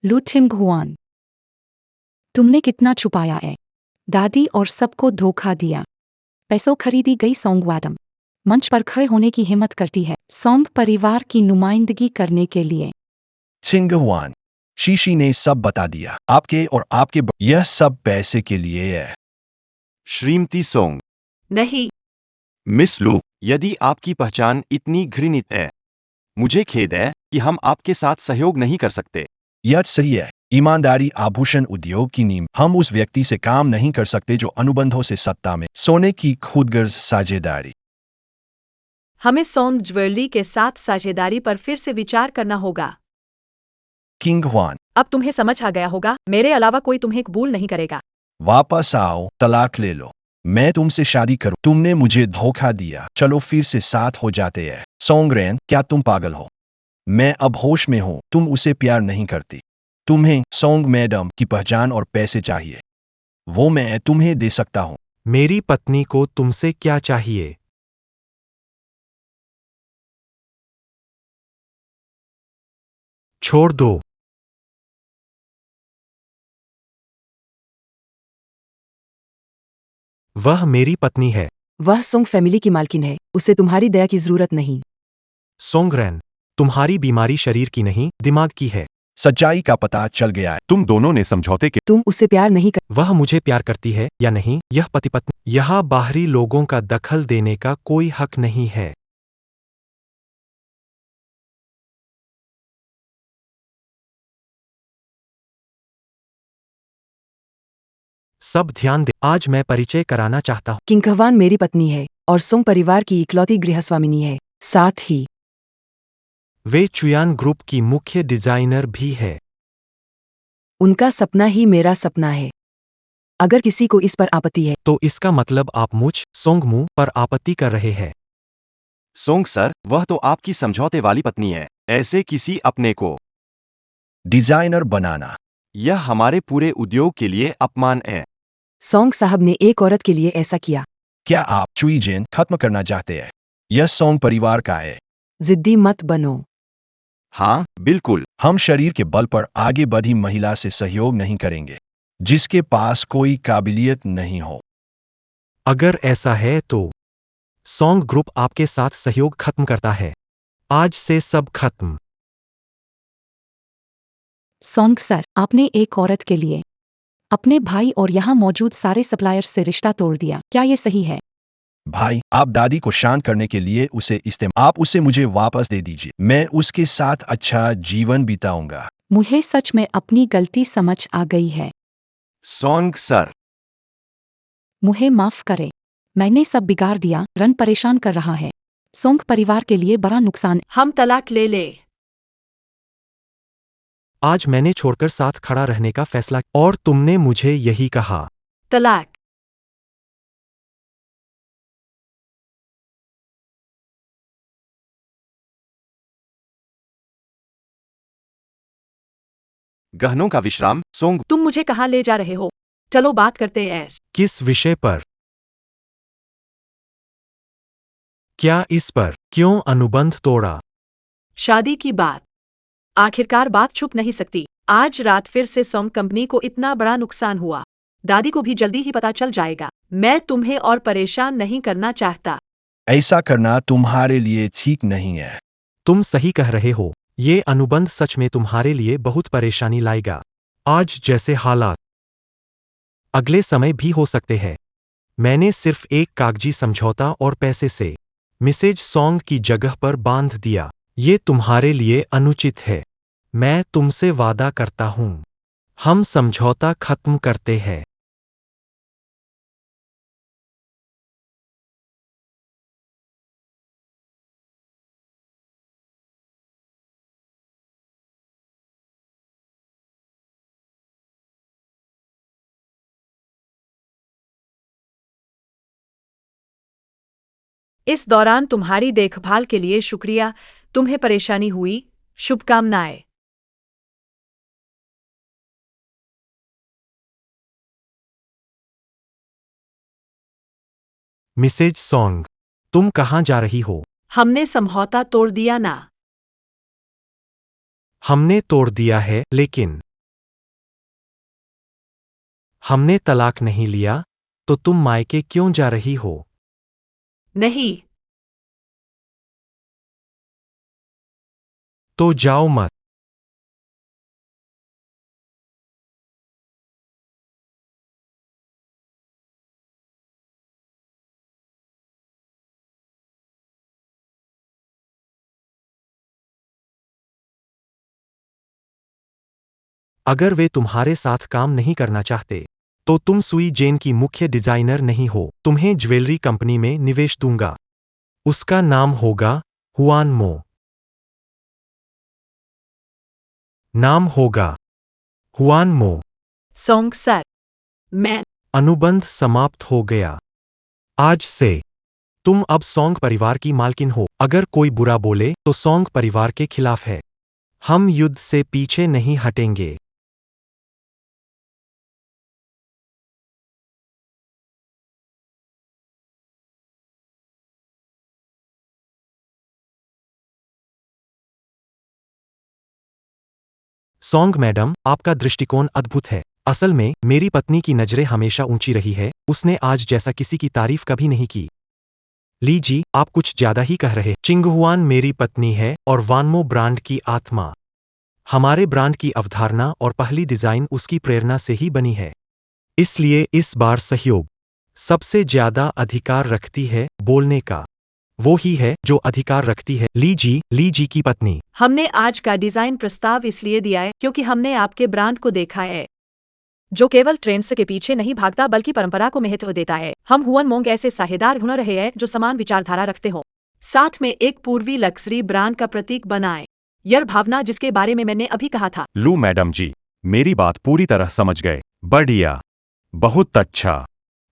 लू चिंगहुआन, तुमने कितना छुपाया है? दादी और सबको धोखा दिया। पैसों खरीदी गई सोंग वाडम मंच पर खड़े होने की हिम्मत करती है सोंग परिवार की नुमाइंदगी करने के लिए। चिंगहुआन, शीशी ने सब बता दिया। आपके और आपके यह सब पैसे के लिए है। श्रीमती सोंग। नहीं। मिस लू, यदि आपकी पहचान इतनी घृणित है, मुझे खेद है कि हम आपके साथ सहयोग नहीं कर सकते। यह सही है। ईमानदारी आभूषण उद्योग की नींव। हम उस व्यक्ति से काम नहीं कर सकते जो अनुबंधों से सत्ता में सोने की खुदगर्ज साझेदारी। हमें सोंग ज्वेलरी के साथ साझेदारी पर फिर से विचार करना होगा। किंगहुआन, अब तुम्हें समझ आ गया होगा, मेरे अलावा कोई तुम्हें कबूल नहीं करेगा। वापस आओ, तलाक ले लो। मैं तुमसे शादी करूं। तुमने मुझे धोखा दिया। चलो फिर से साथ हो जाते हैं। सोंगरेन, क्या तुम पागल हो? मैं अब होश में हूं। तुम उसे प्यार नहीं करती। तुम्हें सोंग मैडम की पहचान और पैसे चाहिए। वो मैं तुम्हें दे सकता हूं। मेरी पत्नी को तुमसे क्या चाहिए? छोड़ दो। वह मेरी पत्नी है। वह सोंग फैमिली की मालकिन है, उसे तुम्हारी दया की जरूरत नहीं। सोंगरेन, तुम्हारी बीमारी शरीर की नहीं, दिमाग की है। सच्चाई का पता चल गया है। तुम दोनों ने समझौते के तुम उससे प्यार नहीं कर। वह मुझे प्यार करती है या नहीं, यह पति पत्नी। यहाँ बाहरी लोगों का दखल देने का कोई हक नहीं है। सब ध्यान दे। आज मैं परिचय कराना चाहता हूँ। किंगहवान मेरी पत्नी है और सोंग परिवार की इकलौती गृहस्वामिनी है। साथ ही वे चुयान ग्रुप की मुख्य डिजाइनर भी है। उनका सपना ही मेरा सपना है। अगर किसी को इस पर आपत्ति है तो इसका मतलब आप मुझ सोंगमू पर आपत्ति कर रहे हैं। सोंग सर, वह तो आपकी समझौते वाली पत्नी है। ऐसे किसी अपने को डिजाइनर बनाना यह हमारे पूरे उद्योग के लिए अपमान है। सोंग साहब ने एक औरत के लिए ऐसा किया। क्या आप चुईजेन खत्म करना चाहते हैं? यह सोंग परिवार का है। जिद्दी मत बनो। हाँ, बिल्कुल। हम शरीर के बल पर आगे बढ़ी महिला से सहयोग नहीं करेंगे जिसके पास कोई काबिलियत नहीं हो। अगर ऐसा है तो सोंग ग्रुप आपके साथ सहयोग खत्म करता है। आज से सब खत्म। सोंग सर, आपने एक औरत के लिए अपने भाई और यहाँ मौजूद सारे सप्लायर्स से रिश्ता तोड़ दिया। क्या ये सही है? भाई, आप दादी को शांत करने के लिए उसे इस्तेमाल, आप उसे मुझे वापस दे दीजिए। मैं उसके साथ अच्छा जीवन बिताऊंगा। मुझे सच में अपनी गलती समझ आ गई है। Song sir. मुझे माफ करें। मैंने सब बिगाड़ दिया। रन परेशान कर रहा है। सोंग परिवार के लिए बड़ा नुकसान। हम तलाक ले ले। आज मैंने छोड़कर साथ खड़ा रहने का फैसला, और तुमने मुझे यही कहा। तलाक। गहनों का विश्राम, सोंग। तुम मुझे कहाँ ले जा रहे हो? चलो बात करते हैं। किस विषय पर? क्या इस पर? क्यों अनुबंध तोड़ा? शादी की बात। आखिरकार बात छुप नहीं सकती। आज रात फिर से सोंग कंपनी को इतना बड़ा नुकसान हुआ। दादी को भी जल्दी ही पता चल जाएगा। मैं तुम्हें और परेशान नहीं करना चाहता। ऐसा करना तुम्हारे लिए ठीक नहीं है। तुम सही कह रहे हो। ये अनुबंध सच में तुम्हारे लिए बहुत परेशानी लाएगा। आज जैसे हालात अगले समय भी हो सकते हैं। मैंने सिर्फ एक कागजी समझौता और पैसे से मिसेज सॉन्ग की जगह पर बांध दिया। ये तुम्हारे लिए अनुचित है। मैं तुमसे वादा करता हूं, हम समझौता खत्म करते हैं। इस दौरान तुम्हारी देखभाल के लिए शुक्रिया। तुम्हें परेशानी हुई? शुभकामनाएं। मिसेज सॉन्ग, तुम कहाँ जा रही हो? हमने समझौता तोड़ दिया ना। हमने तोड़ दिया है, लेकिन हमने तलाक नहीं लिया। तो तुम मायके क्यों जा रही हो? नहीं। तो जाओ मत। अगर वे तुम्हारे साथ काम नहीं करना चाहते, तो तुम सुई जेन की मुख्य डिजाइनर नहीं हो। तुम्हें ज्वेलरी कंपनी में निवेश दूंगा। उसका नाम होगा हुआन मो। नाम होगा हुआन मो। सोंग सर, मैं अनुबंध समाप्त हो गया। आज से तुम अब सॉन्ग परिवार की मालकिन हो। अगर कोई बुरा बोले तो सॉन्ग परिवार के खिलाफ है। हम युद्ध से पीछे नहीं हटेंगे। सॉन्ग मैडम, आपका दृष्टिकोण अद्भुत है। असल में मेरी पत्नी की नजरें हमेशा ऊंची रही है। उसने आज जैसा किसी की तारीफ कभी नहीं की। ली जी, आप कुछ ज्यादा ही कह रहे। चिंगहुआन मेरी पत्नी है और वानमो ब्रांड की आत्मा। हमारे ब्रांड की अवधारणा और पहली डिजाइन उसकी प्रेरणा से ही बनी है। इसलिए इस बार सहयोग सबसे ज्यादा अधिकार रखती है बोलने का। वो ही है जो अधिकार रखती है। ली जी की पत्नी। हमने आज का डिजाइन प्रस्ताव इसलिए दिया है क्योंकि हमने आपके ब्रांड को देखा है, जो केवल ट्रेंड्स के पीछे नहीं भागता बल्कि परंपरा को महत्व देता है। हम हुआन मोंग ऐसे साझेदार ढूंढ रहे हैं जो समान विचारधारा रखते हो, साथ में एक पूर्वी लग्जरी ब्रांड का प्रतीक बनाए। यह भावना जिसके बारे में मैंने अभी कहा था। लू मैडम जी, मेरी बात पूरी तरह समझ गए। बढ़िया, बहुत अच्छा।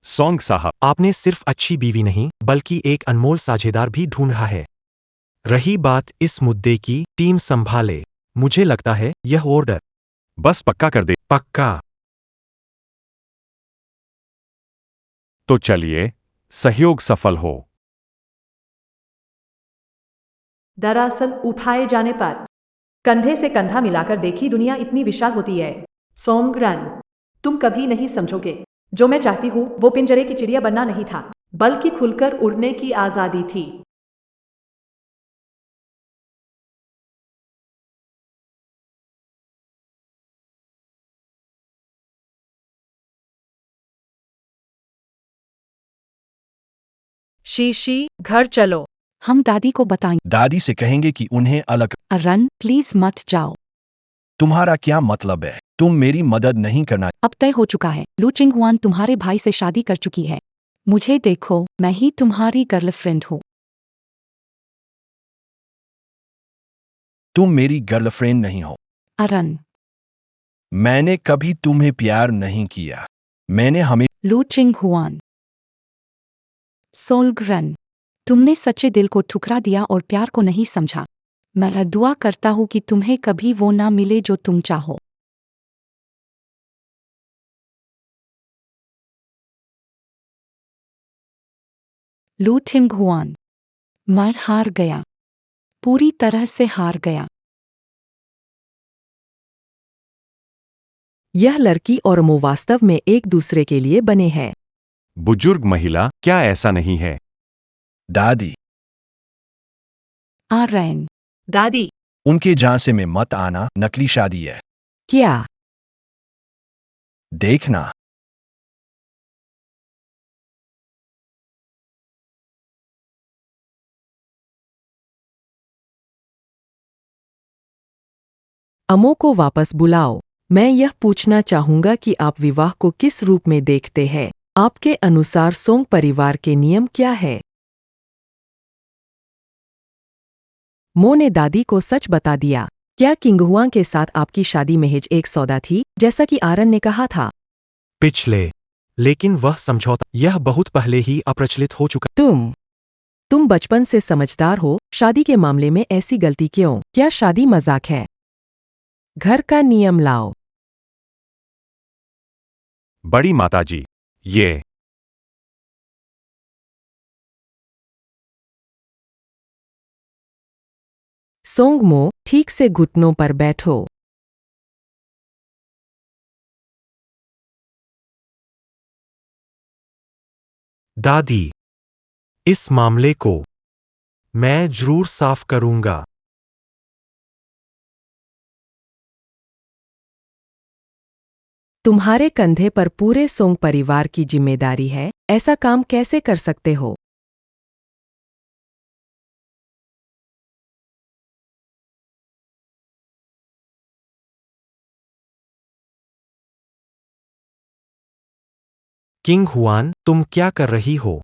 सॉन्ग साहब, आपने सिर्फ अच्छी बीवी नहीं बल्कि एक अनमोल साझेदार भी ढूंढ रहा है। रही बात इस मुद्दे की, टीम संभाले। मुझे लगता है यह ऑर्डर बस पक्का कर दे। पक्का। तो चलिए, सहयोग सफल हो। दरअसल उठाए जाने पर कंधे से कंधा मिलाकर देखी दुनिया इतनी विशाल होती है। सोंगरन, तुम कभी नहीं समझोगे। जो मैं चाहती हूँ वो पिंजरे की चिड़िया बनना नहीं था, बल्कि खुलकर उड़ने की आजादी थी। शीशी घर चलो। हम दादी को बताएंगे। दादी से कहेंगे कि उन्हें अलग। अरन प्लीज मत जाओ। तुम्हारा क्या मतलब है? तुम मेरी मदद नहीं करना। अब तय हो चुका है, लू चिंगहुआन तुम्हारे भाई से शादी कर चुकी है। मुझे देखो, मैं ही तुम्हारी गर्लफ्रेंड हूँ। तुम मेरी गर्लफ्रेंड नहीं हो। अरन। मैंने कभी तुम्हें प्यार नहीं किया। मैंने हमें। लू चिंगहुआन। सोलग्रन, तुमने सच्चे दिल को ठुकरा दिया और प्यार को नहीं समझा। मैं दुआ करता हूँ कि तुम्हें कभी वो ना मिले जो तुम चाहो। लू चिंगहुआन। मैं हार गया, पूरी तरह से हार गया। यह लड़की और अमो वास्तव में एक दूसरे के लिए बने हैं। बुजुर्ग महिला, क्या ऐसा नहीं है? दादी, आरैन। दादी, उनके झांसे में मत आना, नकली शादी है। क्या? देखना। अमो को वापस बुलाओ। मैं यह पूछना चाहूंगा कि आप विवाह को किस रूप में देखते हैं। आपके अनुसार सोंग परिवार के नियम क्या है? मो ने दादी को सच बता दिया। क्या किंगहुआ के साथ आपकी शादी महज एक सौदा थी, जैसा कि आरन ने कहा था? पिछले, लेकिन वह समझौता यह बहुत पहले ही अप्रचलित हो चुका। तुम बचपन से समझदार हो। शादी के मामले में ऐसी गलती क्यों? क्या शादी मजाक है? घर का नियम लाओ। बड़ी माताजी, ये सोंग मो, ठीक से घुटनों पर बैठो। दादी, इस मामले को मैं जरूर साफ करूंगा। तुम्हारे कंधे पर पूरे सोंग परिवार की जिम्मेदारी है। ऐसा काम कैसे कर सकते हो? किंग हुआन, तुम क्या कर रही हो?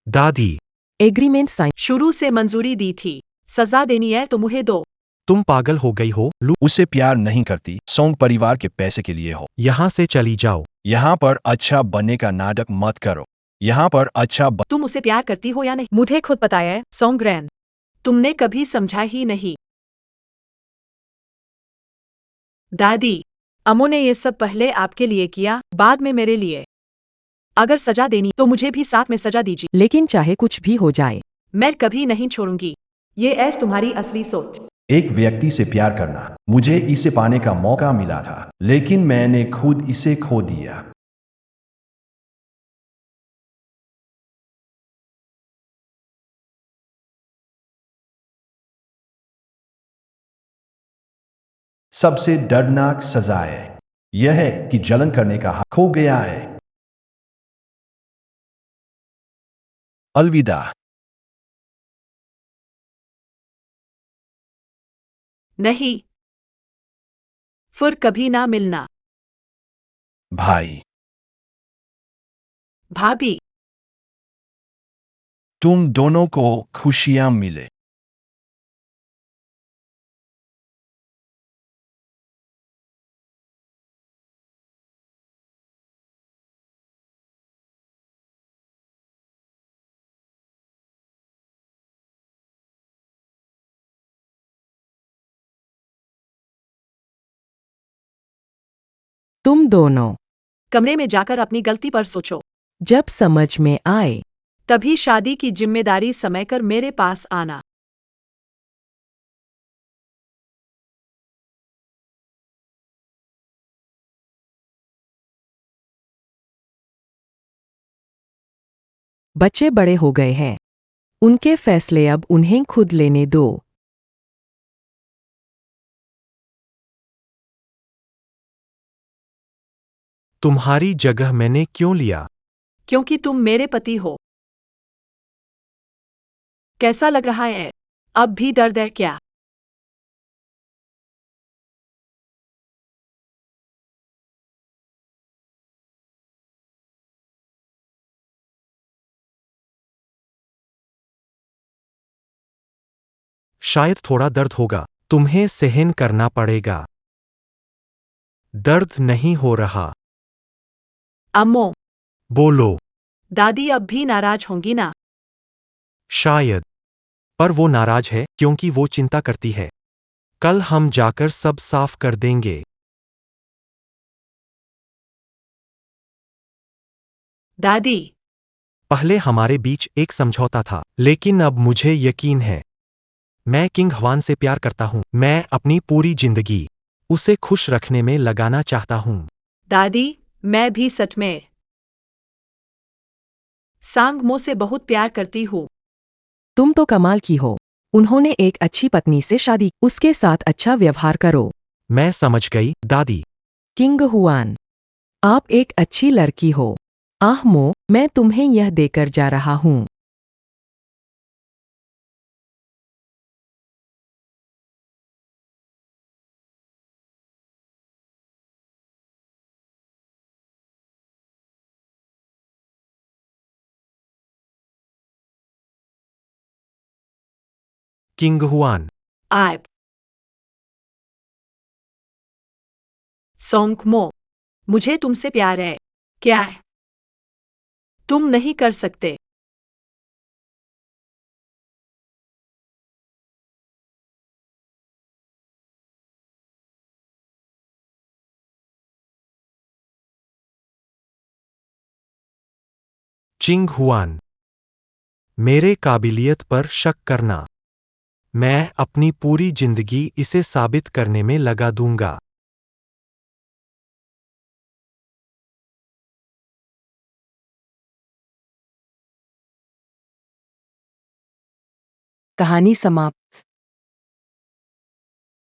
दादी, एग्रीमेंट साइन। शुरू से मंजूरी दी थी। सजा देनी है तो मुझे दो। तुम पागल हो गई हो? लू, उससे प्यार नहीं करती, सोंग परिवार के पैसे के लिए हो। यहां से चली जाओ। यहाँ पर अच्छा बनने का नाटक मत करो। यहाँ पर अच्छा तुम उसे प्यार करती हो या नहीं, मुझे खुद पता है। सोंगग्रैन, तुमने कभी समझा ही नहीं। दादी, अमो ने ये सब पहले आपके लिए किया, बाद में मेरे लिए। अगर सजा देनी तो मुझे भी साथ में सजा दीजिए। लेकिन चाहे कुछ भी हो जाए, मैं कभी नहीं छोड़ूंगी। ये ऐश तुम्हारी असली सोच। एक व्यक्ति से प्यार करना। मुझे इसे पाने का मौका मिला था, लेकिन मैंने खुद इसे खो दिया। सबसे दर्दनाक सजा है यह है कि जलन करने का हक खो गया है। अलविदा। नहीं, फिर कभी ना मिलना। भाई, भाभी, तुम दोनों को खुशियां मिले। तुम दोनों कमरे में जाकर अपनी गलती पर सोचो। जब समझ में आए, तभी शादी की जिम्मेदारी समय कर मेरे पास आना। बच्चे बड़े हो गए हैं। उनके फैसले अब उन्हें खुद लेने दो। तुम्हारी जगह मैंने क्यों लिया? क्योंकि तुम मेरे पति हो। कैसा लग रहा है? अब भी दर्द है क्या? शायद थोड़ा दर्द होगा, तुम्हें सहन करना पड़ेगा। दर्द नहीं हो रहा। अम्मो, बोलो। दादी अब भी नाराज होंगी ना? शायद। पर वो नाराज है क्योंकि वो चिंता करती है। कल हम जाकर सब साफ कर देंगे। दादी, पहले हमारे बीच एक समझौता था, लेकिन अब मुझे यकीन है। मैं किंग हवान से प्यार करता हूँ। मैं अपनी पूरी जिंदगी उसे खुश रखने में लगाना चाहता हूँ। दादी, मैं भी सच में सांग मो से बहुत प्यार करती हूँ। तुम तो कमाल की हो। उन्होंने एक अच्छी पत्नी से शादी, उसके साथ अच्छा व्यवहार करो। मैं समझ गई, दादी। किंग हुआन, आप एक अच्छी लड़की हो। आह मो, मैं तुम्हें यह देकर जा रहा हूँ। King Hwan. आप सोंग मो, मुझे तुमसे प्यार है। क्या है? तुम नहीं कर सकते। चिंग हुआन, मेरे काबिलियत पर शक करना। मैं अपनी पूरी जिंदगी इसे साबित करने में लगा दूंगा। कहानी समाप्त।